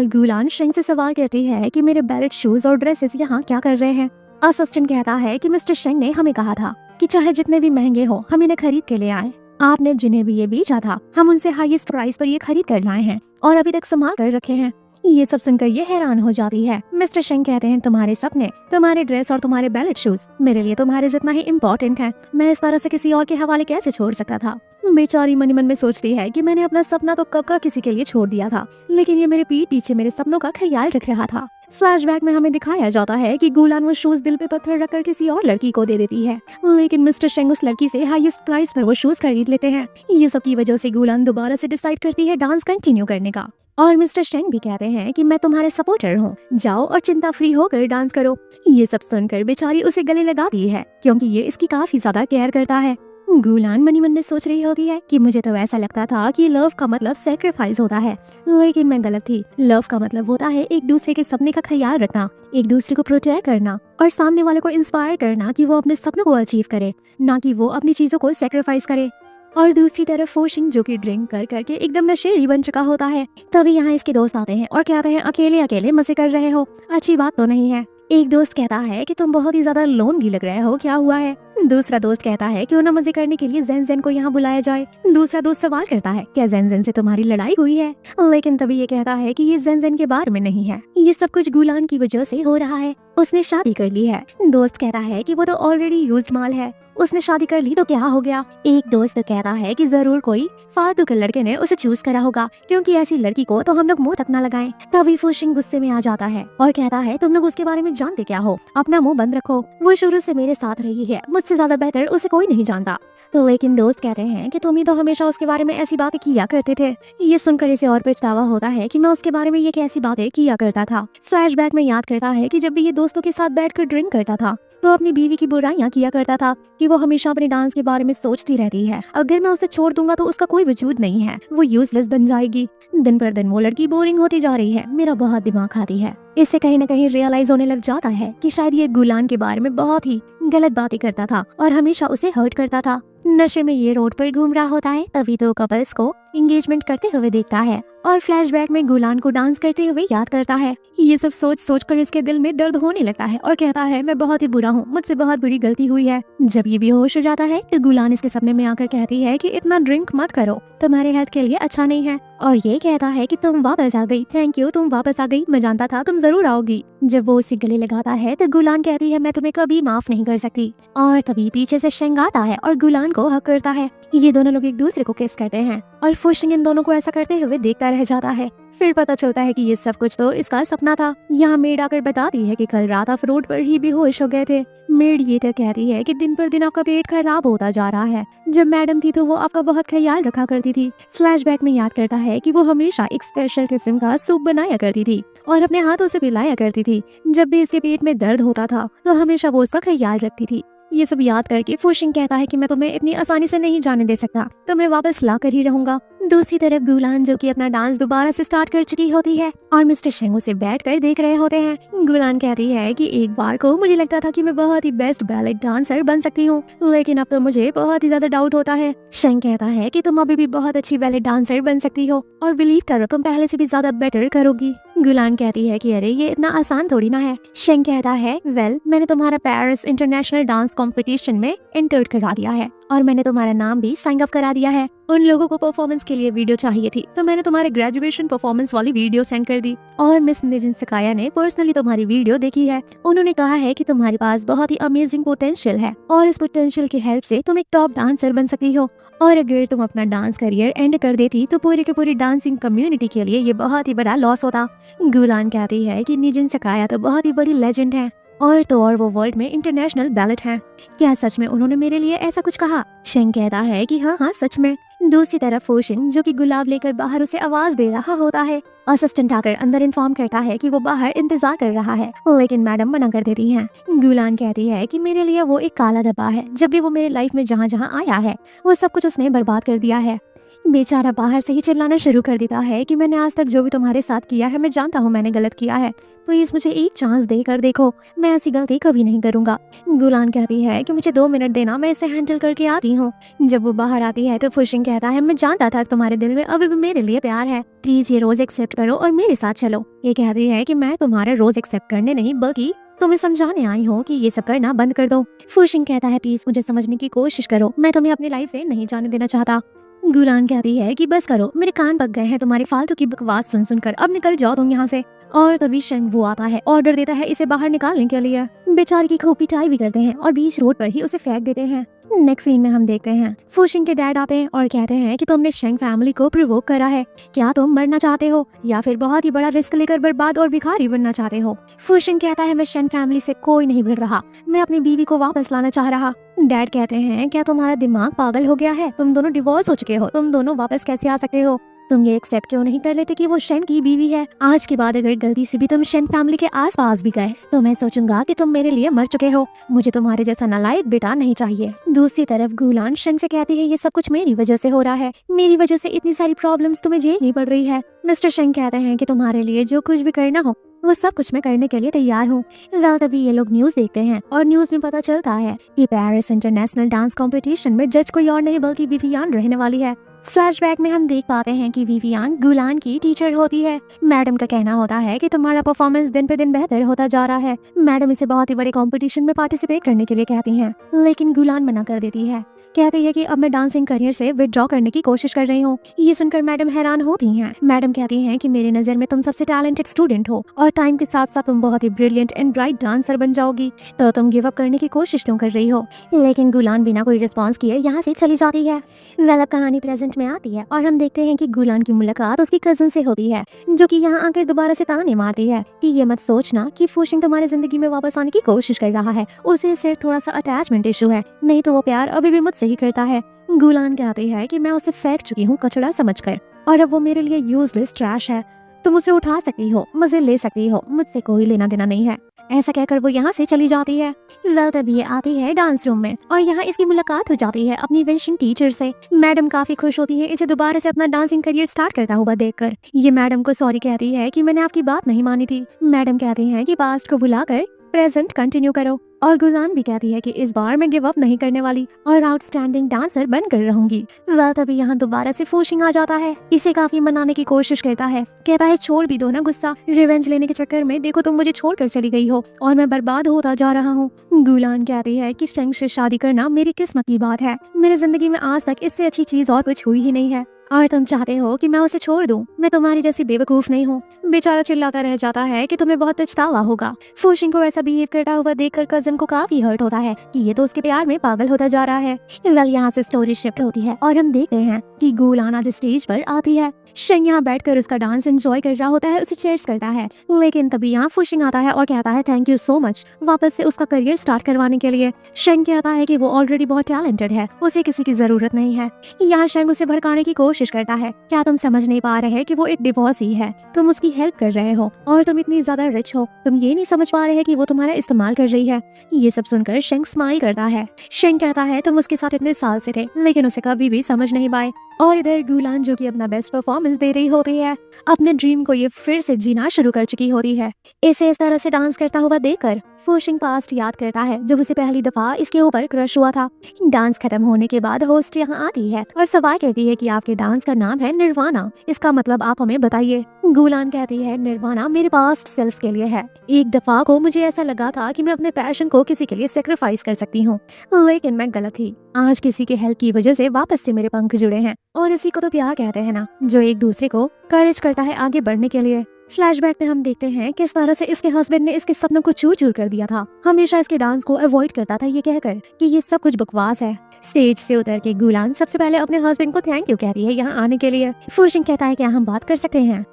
गुलान शेंग से सवाल करती है कि मेरे बैलेट शूज और ड्रेसेस यहाँ क्या कर रहे हैं। असिस्टेंट कहता है कि मिस्टर शेंग ने हमें कहा था कि चाहे जितने भी महंगे हो हम इन्हें खरीद के ले आए, आपने जिन्हें भी ये बेचा था हम उनसे हाईएस्ट प्राइस पर ये खरीद कर लाए हैं और अभी तक संभाल कर रखे हैं। ये सब सुनकर ये हैरान हो जाती है। मिस्टर शेंग कहते हैं तुम्हारे सपने, तुम्हारे ड्रेस और तुम्हारे बैलेट शूज मेरे लिए तुम्हारे जितना ही इम्पोर्टेंट है, मैं इस तरह से किसी और के हवाले कैसे छोड़ सकता था। बेचारी मनी मन में सोचती है कि मैंने अपना सपना तो कब का किसी के लिए छोड़ दिया था, लेकिन ये मेरे पीठ पीछे मेरे सपनों का ख्याल रख रहा था। फ्लैशबैक में हमें दिखाया जाता है कि गुलान वो शूज दिल पे पत्थर रखकर किसी और लड़की को दे देती है, लेकिन मिस्टर शेंग उस लड़की से हाईएस्ट प्राइस पर वो शूज खरीद लेते हैं। ये सब की वजह से गुलान दोबारा से डिसाइड करती है डांस कंटिन्यू करने का और मिस्टर शेंग भी कहते हैं कि मैं तुम्हारे सपोर्टर हूँ, जाओ और चिंता फ्री होकर डांस करो। ये सब सुनकर बेचारी उसे गले लगाती है क्योंकि ये इसकी काफी ज्यादा केयर करता है। गुलान मनी मन में सोच रही होती है कि मुझे तो ऐसा लगता था कि लव का मतलब सैक्रिफाइस होता है, लेकिन मैं गलत थी। लव का मतलब होता है एक दूसरे के सपने का ख्याल रखना, एक दूसरे को प्रोटेक्ट करना और सामने वाले को इंस्पायर करना कि वो अपने सपनों को अचीव करे, ना कि वो अपनी चीजों को सैक्रिफाइस करे। और दूसरी तरफ फोशिंग जो कि ड्रिंक कर करके एकदम नशेड़ी बन चुका होता है। तभी यहाँ इसके दोस्त आते हैं और कहते हैं अकेले अकेले मजे कर रहे हो, अच्छी बात तो नहीं है। एक दोस्त कहता है कि तुम बहुत ही ज्यादा लोनली लग रहे हो, क्या हुआ है। दूसरा दोस्त कहता है क्यों ना मजे करने के लिए ज़ेन को यहाँ बुलाया जाए। दूसरा दोस्त सवाल करता है क्या ज़ेन से तुम्हारी लड़ाई हुई है, लेकिन तभी ये कहता है कि ये ज़ेन के बारे में नहीं है, ये सब कुछ गुलान की वजह से हो रहा है, उसने शादी कर ली है। दोस्त कहता है कि वो तो ऑलरेडी यूज्ड माल है उसने शादी कर ली तो क्या हो गया। एक दोस्त कहता है कि जरूर कोई फालतू के लड़के ने उसे चूज करा होगा, क्योंकि ऐसी लड़की को तो हम लोग मुंह तक ना लगाएं। तभी फुशिंग गुस्से में आ जाता है और कहता है तुम लोग उसके बारे में जानते क्या हो, अपना मुंह बंद रखो, वो शुरू से मेरे साथ रही है, मुझसे ज्यादा बेहतर उसे कोई नहीं जानता। लेकिन दोस्त कहते हैं कि तुम ही तो हमेशा उसके बारे में ऐसी बातें किया करते थे। ये सुनकर इसे और पछतावा होता है कि मैं उसके बारे में ये कैसी बातें किया करता था। फ्लैशबैक में याद करता है कि जब भी ये दोस्तों के साथ बैठकर ड्रिंक करता था तो अपनी बीवी की बुराइयां किया करता था कि वो हमेशा अपने डांस के बारे में सोचती रहती है, अगर मैं उसे छोड़ दूंगा तो उसका कोई वजूद नहीं है, वो यूजलेस बन जाएगी। दिन पर दिन वो लड़की बोरिंग होती जा रही है, मेरा बहुत दिमाग खाती है। इससे कहीं न कहीं रियलाइज होने लग जाता है कि शायद ये गुलान के बारे में बहुत ही गलत बातें करता था और हमेशा उसे हर्ट करता था। नशे में ये रोड पर घूम रहा होता है, तभी तो कपल्स को एंगेजमेंट करते हुए देखता है और फ्लैशबैक में गुलान को डांस करते हुए याद करता है। ये सब सोच सोच कर इसके दिल में दर्द होने लगता है और कहता है मैं बहुत ही बुरा हूँ, मुझसे बहुत बड़ी गलती हुई है। जब ये बेहोश हो जाता है तो गुलान इसके सपने में आकर कहती है कि इतना ड्रिंक मत करो, तुम्हारे हेल्थ के लिए अच्छा नहीं है, और ये कहता है कि तुम वापस आ गई, थैंक यू, तुम वापस आ गई, मैं जानता था तुम जरूर आओगी। जब वो उसे गले लगाता है तो गुलान कहती है मैं तुम्हें कभी माफ नहीं कर सकती, और तभी पीछे से शेंग आता है और गुलान को हक करता है। ये दोनों लोग एक दूसरे को किस करते हैं और फुशिंग इन दोनों को ऐसा करते हुए देखता रह जाता है। फिर पता चलता है कि ये सब कुछ तो इसका सपना था। यहाँ मेड आकर बताती है कि कल रात आप रोड पर ही बेहोश हो गए थे। मेड ये तो कहती है कि दिन पर दिन आपका पेट खराब होता जा रहा है, जब मैडम थी तो वो आपका बहुत ख्याल रखा करती थी। फ्लैशबैक में याद करता है कि वो हमेशा एक स्पेशल किस्म का सूप बनाया करती थी और अपने हाथों से पिलाया करती थी। जब भी इसके पेट में दर्द होता था तो हमेशा वो उसका ख्याल रखती थी। ये सब याद करके फुशिंग कहता है कि मैं तुम्हें इतनी आसानी से नहीं जाने दे सकता, तो मैं वापस ला कर ही रहूंगा। दूसरी तरफ गुलान जो कि अपना डांस दोबारा से स्टार्ट कर चुकी होती है और मिस्टर शेंग उसे बैठकर देख रहे होते हैं। गुलान कहती है कि एक बार को मुझे लगता था कि मैं बहुत ही बेस्ट बैले डांसर बन सकती हूँ, लेकिन अब तो मुझे बहुत ही ज्यादा डाउट होता है। शेंग कहता है कि तुम अभी भी बहुत अच्छी बैले डांसर बन सकती हो और बिलीव करो तुम पहले से भी ज्यादा बेटर करोगी। गुलान कहती है कि अरे ये इतना आसान थोड़ी ना है। शेंग कहता है वेल मैंने तुम्हारा पेरिस इंटरनेशनल डांस कंपटीशन में एंटर करा दिया है और मैंने तुम्हारा नाम भी साइन अप करा दिया है। उन लोगों को परफॉर्मेंस के लिए वीडियो चाहिए थी तो मैंने तुम्हारे ग्रेजुएशन परफॉर्मेंस वाली वीडियो सेंड कर दी और मिस निजिन सकाया ने पर्सनली तुम्हारी वीडियो देखी है। उन्होंने कहा है कि तुम्हारे पास बहुत ही अमेजिंग पोटेंशियल है और इस पोटेंशियल की हेल्प से तुम एक टॉप डांसर बन सकती हो, और अगर तुम अपना डांस करियर एंड कर देती तो पूरी की पूरी डांसिंग कम्युनिटी के लिए ये बहुत ही बड़ा लॉस होता। गुलान कहती है कि निजिन सकाया तो बहुत ही बड़ी लेजेंड है और तो और वो वर्ल्ड में इंटरनेशनल बैलेट है, क्या सच में उन्होंने मेरे लिए ऐसा कुछ कहा? शेंग कहता है कि हाँ सच में। दूसरी तरफ फुशिंग जो कि गुलाब लेकर बाहर उसे आवाज दे रहा होता है, असिस्टेंट आकर अंदर इन्फॉर्म करता है कि वो बाहर इंतजार कर रहा है, लेकिन मैडम मना कर देती हैं। गुलान कहती है कि मेरे लिए वो एक काला धब्बा है, जब भी वो मेरे लाइफ में जहाँ जहाँ आया है वो सब कुछ उसने बर्बाद कर दिया है। बेचारा बाहर से ही चिल्लाना शुरू कर देता है कि मैंने आज तक जो भी तुम्हारे साथ किया है मैं जानता हूँ मैंने गलत किया है, प्लीज मुझे एक चांस देकर देखो, मैं ऐसी गलती कभी नहीं करूंगा। गुलान कहती है कि मुझे 2 मिनट देना, मैं इसे हैंडल करके आती हूँ। जब वो बाहर आती है तो फुशिंग कहता है मैं जानता था तुम्हारे दिल में अभी भी मेरे लिए प्यार है, प्लीज ये रोज एक्सेप्ट करो और मेरे साथ चलो। ये कहती है कि मैं तुम्हारा रोज एक्सेप्ट करने नहीं बल्कि तुम्हें समझाने आई हूँ कि ये सब करना बंद कर दो। फुशिंग कहता है प्लीज मुझे समझने की कोशिश करो, मैं तुम्हें अपनी लाइफ से नहीं जाने देना चाहता। गुलान कहती है कि बस करो, मेरे कान पक गए हैं तुम्हारी फालतू की बकवास सुन सुनकर, अब निकल जाओ तुम यहाँ से। और तभी शेंग वो आता है, ऑर्डर देता है इसे बाहर निकालने के लिए। बेचारी की खूब पिटाई भी करते हैं और बीच रोड पर ही उसे फेंक देते हैं। नेक्स्ट सीन में हम देखते हैं फुशिंग के डैड आते हैं और कहते हैं कि तुमने शेंग फैमिली को प्रोवोक करा है, क्या तुम मरना चाहते हो या फिर बहुत ही बड़ा रिस्क लेकर बर्बाद और भिखारी बनना चाहते हो? फुशिंग कहता है मैं शेंग फैमिली से कोई नहीं भिड़ रहा, मैं अपनी बीवी को वापस लाना चाह रहा। डैड कहते हैं क्या तुम्हारा दिमाग पागल हो गया है, तुम दोनों डिवोर्स हो चुके हो, तुम दोनों वापस कैसे आ सकते हो? तुम ये एक्सेप्ट क्यों नहीं कर लेते कि वो शेन की बीवी है? आज के बाद अगर गलती से भी तुम शेन फैमिली के आस पास भी गए तो मैं सोचूंगा कि तुम मेरे लिए मर चुके हो, मुझे तुम्हारे जैसा नालायक बेटा नहीं चाहिए। दूसरी तरफ गुलान शेन से कहती है ये सब कुछ मेरी वजह से हो रहा है, मेरी वजह से इतनी सारी प्रॉब्लम्स तुम्हें झेलनी पड़ रही है। मिस्टर शेन कहते हैं कि तुम्हारे लिए जो कुछ भी करना हो वो सब कुछ मैं करने के लिए तैयार हूँ। वेल तभी ये लोग न्यूज देखते हैं और न्यूज में पता चलता है कि पेरिस इंटरनेशनल डांस कंपटीशन में जज कोई और नहीं बल्कि विवियान रहने वाली है। फ्लैशबैक में हम देख पाते हैं कि विवियान गुलान की टीचर होती है। मैडम का कहना होता है कि तुम्हारा परफॉर्मेंस दिन पे दिन बेहतर होता जा रहा है। मैडम इसे बहुत ही बड़े कंपटीशन में पार्टिसिपेट करने के लिए कहती हैं, लेकिन गुलान मना कर देती है। कहती है कि अब मैं डांसिंग करियर से विथड्रॉ करने की कोशिश कर रही हूँ। ये सुनकर मैडम हैरान होती हैं। मैडम कहती हैं कि मेरी नज़र में तुम सबसे टैलेंटेड स्टूडेंट हो और टाइम के साथ साथ तुम बहुत ही ब्रिलियंट एंड ब्राइट डांसर बन जाओगी, तो तुम गिव अप करने की कोशिश क्यों कर रही हो। लेकिन गुलान बिना कोई रिस्पॉन्स किए यहाँ से चली जाती है। वेल अब कहानी प्रेजेंट में आती है और हम देखते हैं कि गुलान की मुलाकात उसकी कजन से होती है, जो कि यहाँ आकर दोबारा से ताने मारती है कि ये मत सोचना कि फूशिंग तुम्हारी जिंदगी में वापस आने की कोशिश कर रहा है, उसे सिर्फ थोड़ा सा अटैचमेंट इशू है, नहीं तो वो प्यार अभी भी मुझसे ही करता है। गुलान कहती है कि मैं उसे फेंक चुकी हूँ कचड़ा समझकर, और अब वो मेरे लिए यूजलेस ट्रैश है। तुम उसे उठा सकती हो, मजे ले सकती हो, मुझसे कोई लेना देना नहीं है। ऐसा कहकर वो यहाँ से चली जाती है। वेल तभी ये आती है डांस रूम में और यहाँ इसकी मुलाकात हो जाती है अपनी विशिंग टीचर से। मैडम काफी खुश होती है इसे दोबारा से अपना डांसिंग करियर स्टार्ट करता हुआ देखकर। ये मैडम को सॉरी कहती है कि मैंने आपकी बात नहीं मानी थी। मैडम कहती हैं कि पास्ट को भुलाकर प्रेजेंट कंटिन्यू करो, और गुलान भी कहती है कि इस बार मैं गिव अप नहीं करने वाली और आउटस्टैंडिंग डांसर बनकर रहूंगी। वेल तभी यहाँ दोबारा से फूशिंग आ जाता है, इसे काफी मनाने की कोशिश करता है, कहता है छोड़ भी दो ना गुस्सा, रिवेंज लेने के चक्कर में देखो तुम मुझे छोड़कर चली गई हो और मैं बर्बाद होता जा रहा हूँ। गुलान कहती है कि शेंग से शादी करना मेरी किस्मत की बात है, मेरी जिंदगी में आज तक इससे अच्छी चीज और कुछ हुई ही नहीं है, और तुम चाहते हो कि मैं उसे छोड़ दूं। मैं तुम्हारी जैसी बेवकूफ नहीं हूँ। बेचारा चिल्लाता रह जाता है कि तुम्हें बहुत पछतावा होगा। फूशिंग को ऐसा बिहेव करता हुआ देखकर कजन को काफी हर्ट होता है कि ये तो उसके प्यार में पागल होता जा रहा है। वेल यहाँ से स्टोरी शिफ्ट होती है और हम देखते हैं कि गुलान आज स्टेज पर आती है। शेंग यहाँ बैठकर उसका डांस एंजॉय कर रहा होता है, उसे चीयर्स करता है, लेकिन तभी यहाँ फूशिंग आता है और कहता है थैंक यू सो मच वापस से उसका करियर स्टार्ट करवाने के लिए। शेंग कहता है कि वो ऑलरेडी बहुत टैलेंटेड है, उसे किसी की जरूरत नहीं है। यहाँ शेंग उसे भड़काने की कोशिश करता है, क्या तुम समझ नहीं पा रहे कि वो एक डिवोर्सी है, तुम उसकी हेल्प कर रहे हो और तुम इतनी ज्यादा रिच हो, तुम ये नहीं समझ पा रहे कि वो तुम्हारा इस्तेमाल कर रही है। ये सब सुनकर शेंग स्माइल करता है। शेंग कहता है तुम उसके साथ इतने साल से थे लेकिन उसे कभी भी समझ नहीं पाए। और इधर गुलान जो कि अपना बेस्ट परफॉर्मेंस दे रही होती है, अपने ड्रीम को ये फिर से जीना शुरू कर चुकी होती है। इसे इस तरह से डांस करता हुआ देखकर फूशिंग पास्ट याद करता है जब उसे पहली दफा इसके ऊपर क्रश हुआ था। डांस खत्म होने के बाद होस्ट यहाँ आती है और सवाल करती है कि आपके डांस का नाम है निर्वाणा, इसका मतलब आप हमें बताइए। गुलान कहती है निर्वाणा मेरे पास्ट सेल्फ के लिए है। एक दफा को मुझे ऐसा लगा था कि मैं अपने पैशन को किसी के लिए सेक्रीफाइस कर सकती हूँ, लेकिन मैं गलत थी। आज किसी के हेल्प की वजह से वापस से मेरे पंख जुड़े हैं, और इसी को तो प्यार कहते हैं ना, जो एक दूसरे को करेज करता है आगे बढ़ने के लिए। फ्लैशबैक में हम देखते हैं किस तरह से इसके हस्बैंड ने इसके सपनों को चूर चूर कर दिया था। हमेशा इसके डांस को अवॉइड करता था ये कहकर कि ये सब कुछ बकवास है। स्टेज से उतर के गुलान सबसे पहले अपने हस्बैंड को थैंक यू कहती है यहाँ आने के लिए। फूशिंग कहता है क्या हम बात कर सकते हैं,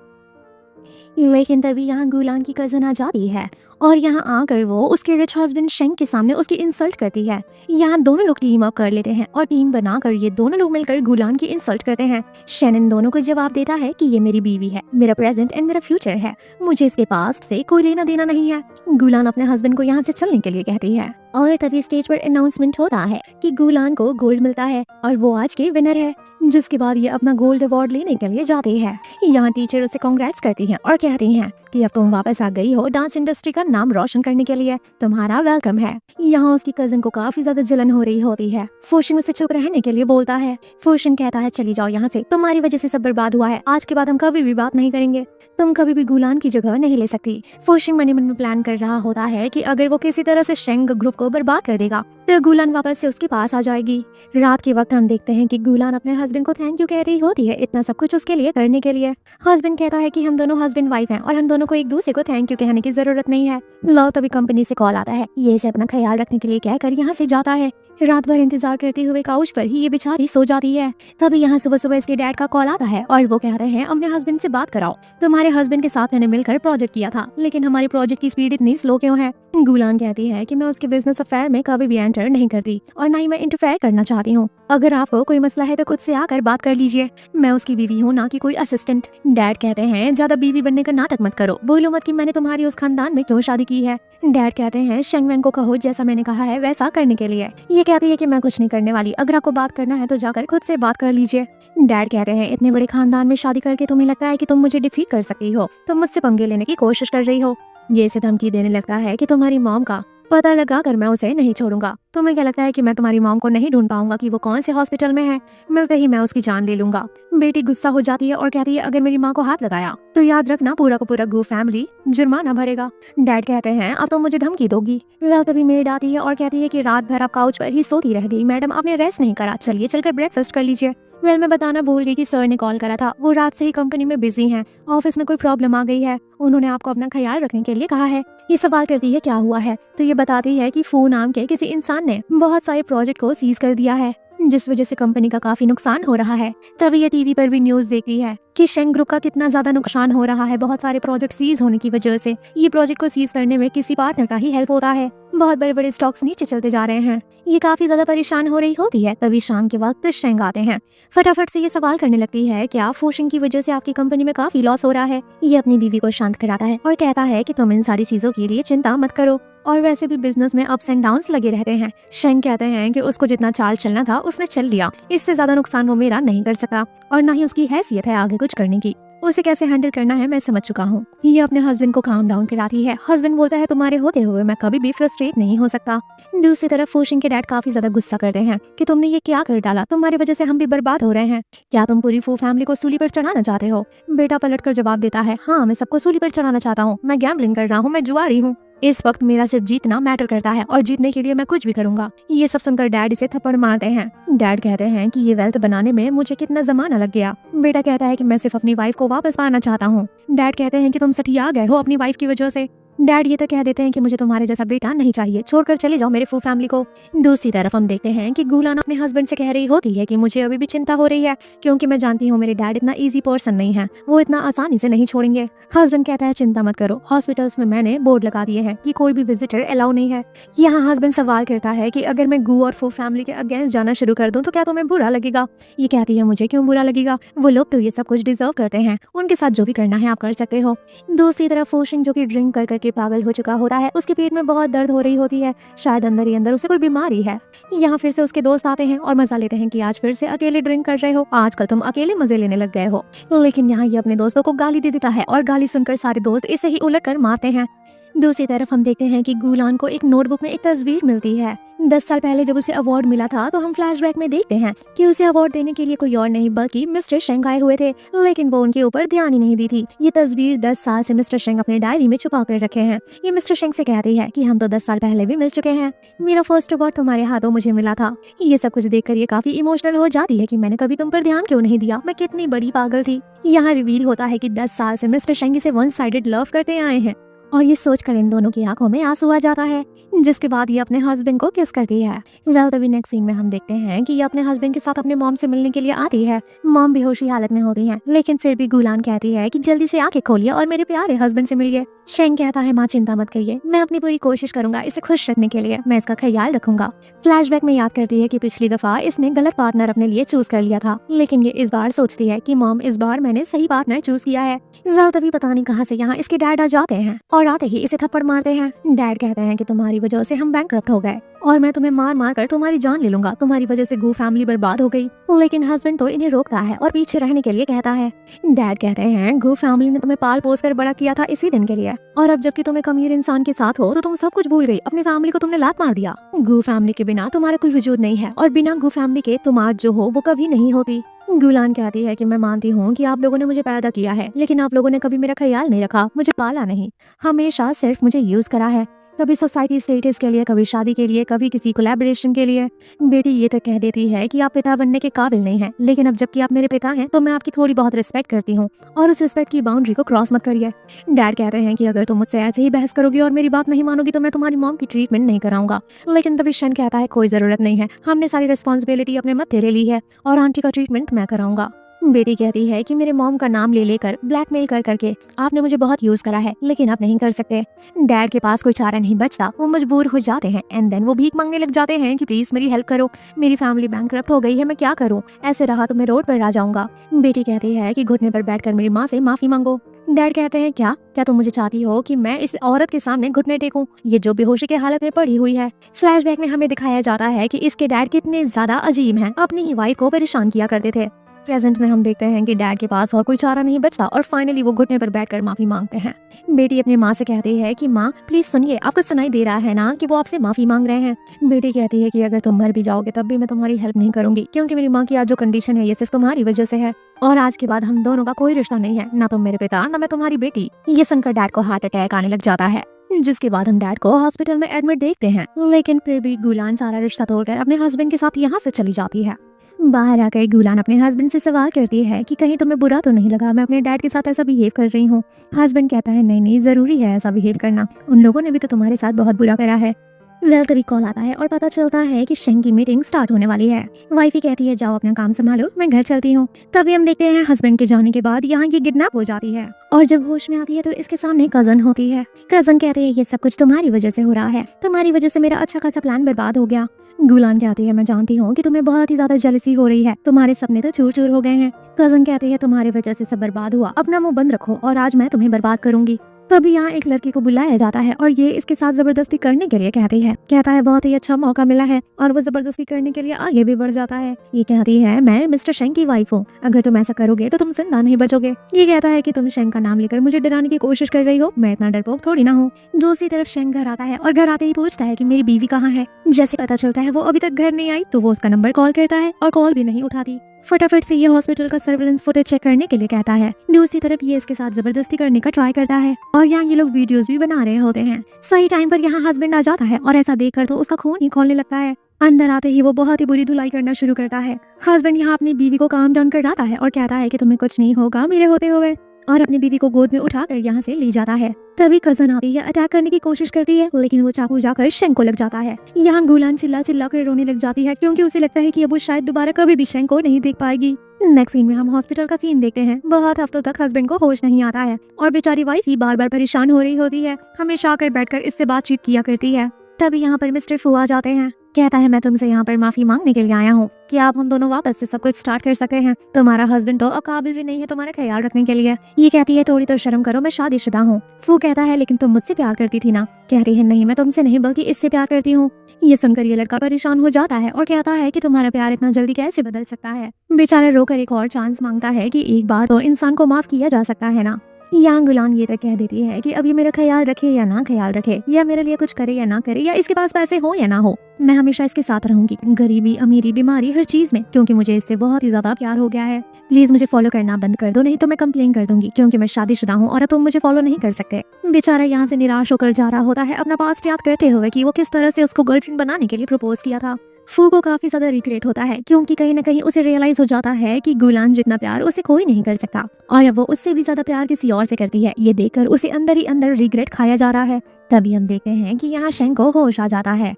लेकिन तभी यहाँ गुलान की कजन आ जाती है और यहाँ आकर वो उसके रिच हस्बैंड शेंग के सामने उसकी इंसल्ट करती है। यहाँ दोनों लोग टीम अप कर लेते हैं और टीम बनाकर ये दोनों लोग मिलकर गुलान की इंसल्ट करते हैं। शेन इन दोनों को जवाब देता है कि ये मेरी बीवी है, मेरा प्रेजेंट एंड मेरा फ्यूचर है, मुझे इसके पास्ट से कोई लेना देना नहीं है। गुलान अपने हस्बैंड को यहाँ से चलने के लिए कहती है और तभी स्टेज पर अनाउंसमेंट होता है कि गुलान को गोल्ड मिलता है और वो आज के विनर है, जिसके बाद ये अपना गोल्ड अवार्ड लेने के लिए जाती है। यहाँ टीचर उसे कांग्रेट्स करती हैं और कहती हैं कि अब तुम वापस आ गई हो डांस इंडस्ट्री का नाम रोशन करने के लिए, तुम्हारा वेलकम है। यहाँ उसकी कजन को काफी ज्यादा जलन हो रही होती है। फूशिंग उसे चुप रहने के लिए बोलता है। फूशिंग कहता है चली जाओ यहाँ से, तुम्हारी वजह से सब बर्बाद हुआ है, आज के बाद हम कभी भी बात नहीं करेंगे, तुम कभी भी गुलान की जगह नहीं ले सकती। फूशिंग मन ही मन में प्लान कर रहा होता है कि अगर वो किसी तरह से शेंग ग्रुप को बर्बाद कर देगा तो गुलान वापस से उसके पास आ जाएगी। रात के वक्त हम देखते हैं कि गुलान अपने हस्बैंड को थैंक यू कह रही होती है इतना सब कुछ उसके लिए करने के लिए। हस्बैंड कहता है कि हम दोनों हस्बैंड वाइफ हैं और हम दोनों को एक दूसरे को थैंक यू कहने की जरूरत नहीं है। लो तभी कंपनी से कॉल आता है, ये इसे अपना ख्याल रखने के लिए कहकर यहाँ से जाता है। रात भर इंतजार करते हुए काउच पर ही ये बेचारी सो जाती है। तभी यहाँ सुबह सुबह इसके डैड का कॉल आता है और वो कहते हैं अपने हस्बैंड से बात कराओ, तुम्हारे हस्बैंड के साथ मैंने मिलकर प्रोजेक्ट किया था लेकिन हमारी प्रोजेक्ट की स्पीड इतनी स्लो क्यों है। गुलान कहती है कि मैं उसके बिजनेस अफेयर में कभी भी एंटर नहीं करती और ना ही मैं इंटरफेयर करना चाहती हूँ, अगर आपको कोई मसला है तो खुद से आकर बात कर लीजिए, मैं उसकी बीवी हूँ ना कि कोई असिस्टेंट। डैड कहते हैं ज्यादा बीवी बनने का नाटक मत करो, बोलो मत कि मैंने तुम्हारी उस खानदान में क्यों शादी की है। डैड कहते हैं शेंग वेंग को कहो जैसा मैंने कहा है वैसा करने के लिए। ये कहती है कि मैं कुछ नहीं करने वाली, अगर आपको बात करना है तो जाकर खुद से बात कर लीजिए। डैड कहते हैं इतने बड़े खानदान में शादी करके तुम्हें लगता है कि तुम मुझे डिफीट कर सकती हो, तुम मुझसे पंगे लेने की कोशिश कर रही हो। ये इसे धमकी देने लगता है कि तुम्हारी मॉम का पता लगा कर मैं उसे नहीं छोड़ूंगा। तुम्हें क्या लगता है कि मैं तुम्हारी मॉम को नहीं ढूंढ पाऊंगा कि वो कौन से हॉस्पिटल में है? मिलते ही मैं उसकी जान ले लूंगा। बेटी गुस्सा हो जाती है और कहती है, अगर मेरी माँ को हाथ लगाया तो याद रखना पूरा का पूरा गू फैमिली जुर्माना भरेगा। डैड कहते हैं, अब तो मुझे धमकी दोगी? वेल तभी मेड आती है और कहती है कि रात भर आप काउच पर ही सोती रह गई मैडम, आपने रेस्ट नहीं करा, चलिए चलकर ब्रेकफास्ट कर लीजिए। वेल मैं बताना भूल गई कि सर ने कॉल करा था, वो रात से ही कंपनी में बिजी हैं, ऑफिस में कोई प्रॉब्लम आ गई है, उन्होंने आपको अपना ख्याल रखने के लिए कहा है। ये सवाल करती है क्या हुआ है, तो ये बताती है कि फू नाम के किसी इंसान ने बहुत सारे प्रोजेक्ट को सीज कर दिया है, जिस वजह से कंपनी का काफी नुकसान हो रहा है। तभी ये टीवी पर भी न्यूज देखती है कि शेंग ग्रुप का कितना ज्यादा नुकसान हो रहा है बहुत सारे प्रोजेक्ट सीज होने की वजह से। ये प्रोजेक्ट को सीज करने में किसी पार्टनर का ही हेल्प होता है, बहुत बड़े बड़े स्टॉक्स नीचे चलते जा रहे हैं। ये काफी ज्यादा परेशान हो रही होती है। तभी शाम के वक्त शेंग आते हैं, फटाफट से ये सवाल करने लगती है, क्या फोशिंग की वजह से आपकी कंपनी में काफी लॉस हो रहा है? ये अपनी बीवी को शांत कराता है और कहता है कि तुम इन सारी चीजों के लिए चिंता मत करो, और वैसे भी बिजनेस में अप्स एंड डाउन्स लगे रहते हैं। शेंग कहते हैं कि उसको जितना चाल चलना था उसने चल लिया, इससे ज्यादा नुकसान वो मेरा नहीं कर सका और ना ही उसकी हैसियत है आगे कुछ करने की। उसे कैसे हैंडल करना है मैं समझ चुका हूँ। ये अपने हस्बैंड को काम डाउन कराती है। हस्बैंड बोलता है, तुम्हारे होते हुए मैं कभी भी फ्रस्ट्रेट नहीं हो सकता। दूसरी तरफ फोशिंग के डैड काफी ज्यादा गुस्सा करते हैं कि तुमने ये क्या कर डाला, तुम्हारी वजह से हम भी बर्बाद हो रहे हैं। क्या तुम पूरी फू फैमिली को सूली पर चढ़ाना चाहते हो? बेटा पलट कर जवाब देता है, हाँ मैं सबको सूली पर चढ़ाना चाहता हूँ, मैं गैम्बलिंग कर रहा हूँ, मैं जुआरी हूँ। इस वक्त मेरा सिर्फ जीतना मैटर करता है और जीतने के लिए मैं कुछ भी करूंगा। ये सब सुनकर डैड इसे थप्पड़ मारते हैं। डैड कहते हैं कि ये वेल्थ बनाने में मुझे कितना जमाना लग गया। बेटा कहता है कि मैं सिर्फ अपनी वाइफ को वापस पाना चाहता हूँ। डैड कहते हैं कि तुम सठिया गए हो अपनी वाइफ की वजह से। डैड ये तो कह देते हैं कि मुझे तुम्हारे जैसा बेटा नहीं चाहिए, छोड़कर चले जाओ मेरे फू फैमिली को। दूसरी तरफ हम देखते हैं कि गुलान अपने हस्बैंड से कह रही होती है कि मुझे अभी भी चिंता हो रही है, क्योंकि मैं जानती हूँ मेरे डैड इतना इजी पर्सन नहीं है, वो इतना आसानी से नहीं छोड़ेंगे। हस्बैंड कहता है, चिंता मत करो, हॉस्पिटल्स में मैंने बोर्ड लगा दिए हैं कि कोई भी विजिटर अलाउ नहीं है। यहाँ हस्बैंड सवाल करता है कि अगर मैं गू और फू फैमिली के अगेंस्ट जाना शुरू कर दूं तो क्या तुम्हें बुरा लगेगा? ये कहती है, मुझे क्यों बुरा लगेगा, वो लोग तो ये सब कुछ डिजर्व करते हैं, उनके साथ जो भी करना है आप कर सकते हो। दूसरी तरफ फोशिंग जो कि ड्रिंक कर करके पागल हो चुका होता है, उसके पेट में बहुत दर्द हो रही होती है, शायद अंदर ही अंदर उसे कोई बीमारी है। यहाँ फिर से उसके दोस्त आते हैं और मजा लेते हैं कि आज फिर से अकेले ड्रिंक कर रहे हो, आजकल तुम अकेले मजे लेने लग गए हो। लेकिन यहाँ ये अपने दोस्तों को गाली दे देता है और गाली सुनकर सारे दोस्त इसे ही उलट कर मारते हैं। दूसरी तरफ हम देखते हैं कि गुलान को एक नोटबुक में एक तस्वीर मिलती है। 10 साल पहले जब उसे अवार्ड मिला था तो हम फ्लैशबैक में देखते हैं कि उसे अवार्ड देने के लिए कोई और नहीं बल्कि मिस्टर शेंग आए हुए थे, लेकिन वो उनके ऊपर ध्यान ही नहीं दी थी। ये तस्वीर 10 साल से मिस्टर शेंग अपने डायरी में छुपा कर रखे हैं। ये मिस्टर शेंग से कहती है कि हम तो 10 साल पहले भी मिल चुके हैं, मेरा फर्स्ट अवार्ड तुम्हारे हाथों मुझे मिला था। ये सब कुछ देखकर ये काफी इमोशनल हो जाती है कि मैंने कभी तुम पर ध्यान क्यों नहीं दिया, मैं कितनी बड़ी पागल थी। यहाँ रिवील होता है कि 10 साल से मिस्टर शेंग इसे वन साइडेड लव करते आए हैं और ये सोचकर इन दोनों की आंखों में आंसू आ जाता है, जिसके बाद ये अपने हस्बैंड को किस करती है। वेल तभी नेक्स्ट सीन में हम देखते हैं कि ये अपने हस्बैंड के साथ अपने मॉम से मिलने के लिए आती है। मॉम बेहोशी हालत में होती है, लेकिन फिर भी गुलान कहती है कि जल्दी से आंखें खोलिए और मेरे प्यारे हस्बैंड से मिलिए। शेंग कहता है, माँ चिंता मत करिए, मैं अपनी पूरी कोशिश करूंगा इसे खुश रखने के लिए, मैं इसका ख्याल रखूंगा। फ्लैशबैक में याद करती है कि पिछली दफा इसने गलत पार्टनर अपने लिए चूज कर लिया था, लेकिन ये इस बार सोचती है कि मॉम इस बार मैंने सही पार्टनर चूज किया है। वेल तभी पता नहीं कहाँ से यहाँ इसके डैड आ जाते हैं और आते ही इसे थप्पड़ मारते हैं। डैड कहते हैं कि तुम्हारी वजह से हम बैंकरप्ट हो गए और मैं तुम्हें मार मार कर तुम्हारी जान ले लूंगा, तुम्हारी वजह से गू फैमिली बर्बाद हो गई। लेकिन हस्बैंड तो इन्हें रोकता है और पीछे रहने के लिए कहता है। डैड कहते हैं, गू फैमिली ने तुम्हें पाल पोस कर बड़ा किया था इसी दिन के लिए, और अब जबकि तुम एक अमीर इंसान के साथ हो तो तुम सब कुछ भूल गई, अपनी फैमिली को तुमने लात मार दिया। गू फैमिली के बिना तुम्हारा कोई वजूद नहीं है और बिना गू फैमिली के तुम आज जो हो वो कभी नहीं होती। गुलान कहती है कि मैं मानती हूँ कि आप लोगों ने मुझे पैदा किया है, लेकिन आप लोगों ने कभी मेरा ख्याल नहीं रखा, मुझे पाला नहीं, हमेशा सिर्फ मुझे यूज करा है, कभी सोसाइटी स्टेटस के लिए, कभी शादी के लिए, कभी किसी कोलैबोरेशन के लिए। बेटी ये तो कह देती है कि आप पिता बनने के काबिल नहीं हैं, लेकिन अब जबकि आप मेरे पिता हैं तो मैं आपकी थोड़ी बहुत रिस्पेक्ट करती हूँ और उस रिस्पेक्ट की बाउंड्री को क्रॉस मत करिए। डैड कहते हैं कि अगर तुम मुझसे ऐसे ही बहस करोगी और मेरी बात नहीं मानोगी तो मैं तुम्हारी मॉम की ट्रीटमेंट नहीं कराऊंगा। लेकिन तभी शन कहता है, कोई जरूरत नहीं है, हमने सारी रिस्पॉन्सिबिलिटी अपने मत्थे ले ली है और आंटी का ट्रीटमेंट मैं कराऊंगा। बेटी कहती है कि मेरे मॉम का नाम ले लेकर ब्लैकमेल कर करके आपने मुझे बहुत यूज करा है, लेकिन आप नहीं कर सकते। डैड के पास कोई चारा नहीं बचता, वो मजबूर हो जाते हैं एंड देन वो भीख मांगने लग जाते हैं कि प्लीज मेरी हेल्प करो, मेरी फैमिली बैंकरप्ट हो गई है, मैं क्या करूं, ऐसे रहा तो मैं रोड पर आ जाऊंगा। बेटी कहती है कि घुटने पर बैठकर मेरी माँ से माफी मांगो। डैड कहते हैं, क्या तुम मुझे चाहती हो कि मैं इस औरत के सामने घुटने टेकूं, ये जो बेहोशी के हालत में पड़ी हुई है। फ्लैशबैक में हमें दिखाया जाता है कि इसके डैड कितने ज्यादा अजीब हैं, अपनी ही वाइफ को परेशान किया करते थे। प्रेजेंट में हम देखते हैं कि डैड के पास और कोई चारा नहीं बचता और फाइनली वो घुटने पर बैठकर माफी मांगते हैं। बेटी अपनी माँ से कहती है कि माँ प्लीज सुनिए, आपको सुनाई दे रहा है ना कि वो आपसे माफी मांग रहे हैं। बेटी कहती है कि अगर तुम मर भी जाओगे तब भी मैं तुम्हारी हेल्प नहीं करूंगी, क्योंकि मेरी माँ की आज जो कंडीशन है ये सिर्फ तुम्हारी वजह से है और आज के बाद हम दोनों का कोई रिश्ता नहीं है, ना तुम मेरे पिता ना मैं तुम्हारी बेटी। ये सुनकर डैड को हार्ट अटैक आने लग जाता है, जिसके बाद हम डैड को हॉस्पिटल में एडमिट देखते हैं। लेकिन फिर भी गुलान सारा रिश्ता तोड़कर अपने हस्बैंड के साथ यहाँ से चली जाती है। बाहर आकर गुलान अपने हस्बैंड से सवाल करती है कि कहीं तुम्हें बुरा तो नहीं लगा, मैं अपने डैड के साथ ऐसा बिहेव कर रही हूँ। हस्बैंड कहता है नहीं नहीं, जरूरी है ऐसा बिहेव करना, उन लोगों ने भी तो तुम्हारे साथ बहुत बुरा करा है। वेल तभी कॉल आता है और पता चलता है कि शेंग की मीटिंग स्टार्ट होने वाली है। वाइफी कहती है जाओ अपना काम संभालो, मैं घर चलती हूँ। तभी हम देखते हैं हस्बैंड के जाने के बाद यहाँ ये किडनैप हो जाती है और जब होश में आती है तो इसके सामने कजन होती है। कजन कहते हैं ये सब कुछ तुम्हारी वजह से हो रहा है, तुम्हारी वजह से मेरा अच्छा खासा प्लान बर्बाद हो गया। गुलान कहती है मैं जानती हूँ कि तुम्हें बहुत ही ज्यादा जेलसी हो रही है, तुम्हारे सपने तो चूर चूर हो गए हैं। कजन कहते हैं तुम्हारी वजह से सब बर्बाद हुआ, अपना मुंह बंद रखो और आज मैं तुम्हें बर्बाद करूंगी। तभी यहाँ एक लड़की को बुलाया जाता है और ये इसके साथ जबरदस्ती करने के लिए कहती है। कहता है बहुत ही अच्छा मौका मिला है और वो जबरदस्ती करने के लिए आगे भी बढ़ जाता है। ये कहती है मैं मिस्टर शेंग की वाइफ हूँ, अगर तुम ऐसा करोगे तो तुम जिंदा नहीं बचोगे। ये कहता है कि तुम शेंग का नाम लेकर मुझे डराने की कोशिश कर रही हो, मैं इतना डरपोक थोड़ी ना हूँ। दूसरी तरफ शेंग घर आता है और घर आते ही पूछता है कि मेरी बीवी कहाँ है। जैसे पता चलता है वो अभी तक घर नहीं आई तो वो उसका नंबर कॉल करता है और कॉल भी नहीं उठाती। फटाफट से ये हॉस्पिटल का सर्वेलेंस फुटेज चेक करने के लिए कहता है। दूसरी तरफ ये इसके साथ जबरदस्ती करने का ट्राई करता है और यहाँ ये लोग वीडियोस भी बना रहे होते हैं। सही टाइम पर यहाँ हस्बैंड आ जाता है और ऐसा देखकर तो उसका खून ही खोलने लगता है। अंदर आते ही वो बहुत ही बुरी धुलाई करना शुरू करता है। हस्बैंड यहाँ अपनी बीवी को काम डाउन कराता है और कहता है कि तुम्हें कुछ नहीं होगा मेरे होते हुए, और अपनी बीवी को गोद में उठाकर यहाँ से ले जाता है। तभी कजन आती है, अटैक करने की कोशिश करती है लेकिन वो चाकू जाकर शेंग को लग जाता है। यहाँ गुलान चिल्ला चिल्ला कर रोने लग जाती है क्योंकि उसे लगता है कि अब वो शायद दोबारा कभी भी शेंग को नहीं देख पाएगी। नेक्स्ट सीन में हम हॉस्पिटल का सीन देखते हैं। बहुत हफ्तों तक हस्बैंड को होश नहीं आता है और बेचारी वाइफ ही बार बार परेशान हो रही होती है, हमेशा आकर बैठकर इससे बातचीत किया करती है। तभी यहाँ पर मिस्टर फू आ जाते हैं। कहता है मैं तुमसे यहाँ पर माफी मांगने के लिए आया हूँ कि आप हम दोनों वापस से सब कुछ स्टार्ट कर सकते हैं। तुम्हारा हस्बैंड तो काबिल भी नहीं है तुम्हारा ख्याल रखने के लिए। ये कहती है थोड़ी तो शर्म करो, मैं शादीशुदा हूँ। फू कहता है लेकिन तुम मुझसे प्यार करती थी ना। कहती है नहीं, मैं तुमसे नहीं बल्कि इससे प्यार करती हूँ। ये सुनकर ये लड़का परेशान हो जाता है और कहता है कि तुम्हारा प्यार इतना जल्दी कैसे बदल सकता है। बेचारा रोकर एक और चांस मांगता है कि एक बार तो इंसान को माफ किया जा सकता है ना। यहाँ गुलान ये तक कह देती है कि अब ये मेरा ख्याल रखे या ना ख्याल रखे, या मेरे लिए कुछ करे या ना करे, या इसके पास पैसे हो या ना हो, मैं हमेशा इसके साथ रहूंगी, गरीबी अमीरी बीमारी हर चीज में, क्योंकि मुझे इससे बहुत ही ज्यादा प्यार हो गया है। प्लीज मुझे फॉलो करना बंद कर दो, नहीं तो मैं कंप्लेन कर दूंगी, क्योंकि मैं शादीशुदा हूँ और अब तुम मुझे फॉलो नहीं कर सकते। बेचारा यहाँ से निराश होकर जा रहा होता है, अपना पास्ट याद करते हुए कि वो किस तरह से उसको गर्लफ्रेंड बनाने के लिए प्रपोज किया था। फू को काफी ज्यादा रिग्रेट होता है क्योंकि कहीं ना कहीं उसे रियलाइज हो जाता है कि गुलान जितना प्यार उसे कोई नहीं कर सकता और अब वो उससे भी ज्यादा प्यार किसी और से करती है। ये देखकर उसे अंदर ही अंदर रिग्रेट खाया जा रहा है। तभी हम देखते हैं कि यहाँ शेंग को होश आ जाता है।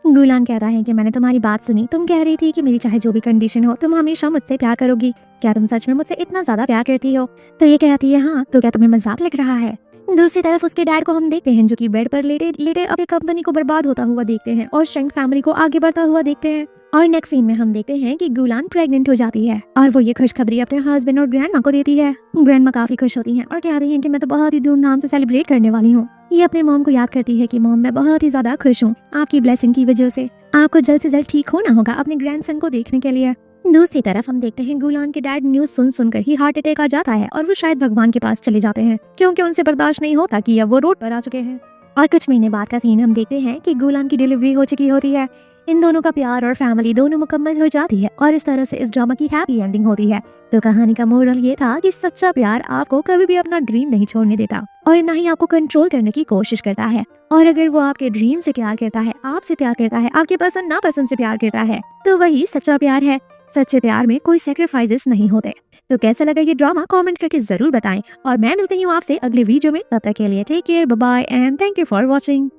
गुलान कहता है कि मैंने तुम्हारी बात सुनी, तुम कह रही थी कि मेरी चाहे जो भी कंडीशन हो तुम हमेशा मुझसे प्यार करोगी, क्या तुम सच में मुझसे इतना ज्यादा प्यार करती हो? तो ये कहती है हाँ, तो क्या तुम्हें मजाक लग रहा है? दूसरी तरफ उसके डैड को हम देखते हैं जो कि बेड पर लेटे लेटे अपनी कंपनी को बर्बाद होता हुआ देखते हैं और शेंग फैमिली को आगे बढ़ता हुआ देखते हैं। और नेक्स्ट सीन में हम देखते हैं कि गुलान प्रेग्नेंट हो जाती है और वो ये खुशखबरी अपने हस्बैंड और ग्रैंडमा को देती है। ग्रैंडमा काफी खुश होती हैं और कह रही हैं कि मैं तो बहुत ही धूमधाम से सेलिब्रेट करने वाली हूँ। ये अपने मॉम को याद करती है कि मॉम मैं बहुत ही ज्यादा खुश हूँ आपकी ब्लेसिंग की वजह से, आपको जल्द से जल्द ठीक होना होगा अपने ग्रैंडसन को देखने के लिए। दूसरी तरफ हम देखते हैं गुलान के डैड न्यूज सुनकर ही हार्ट अटैक आ जाता है और वो शायद भगवान के पास चले जाते हैं क्योंकि उनसे बर्दाश्त नहीं होता कि अब वो रोड पर आ चुके हैं। और कुछ महीने बाद का सीन हम देखते हैं कि गुलान की डिलीवरी हो चुकी होती है। इन दोनों का प्यार और फैमिली दोनों मुकम्मल हो जाती है और इस तरह से इस ड्रामा की हैप्पी एंडिंग होती है। तो कहानी का मोरल ये था कि सच्चा प्यार आपको कभी भी अपना ड्रीम नहीं छोड़ने देता और न ही आपको कंट्रोल करने की कोशिश करता है। और अगर वो आपके ड्रीम से प्यार करता है, आपसे प्यार करता है, आपके पसंद नापसंद से प्यार करता है, तो वही सच्चा प्यार है। सच्चे प्यार में कोई सैक्रिफाइसेस नहीं होते। तो कैसा लगा ये ड्रामा कमेंट करके जरूर बताएं और मैं मिलती हूँ आपसे अगले वीडियो में। तब तक के लिए take care, bye bye and thank you for watching.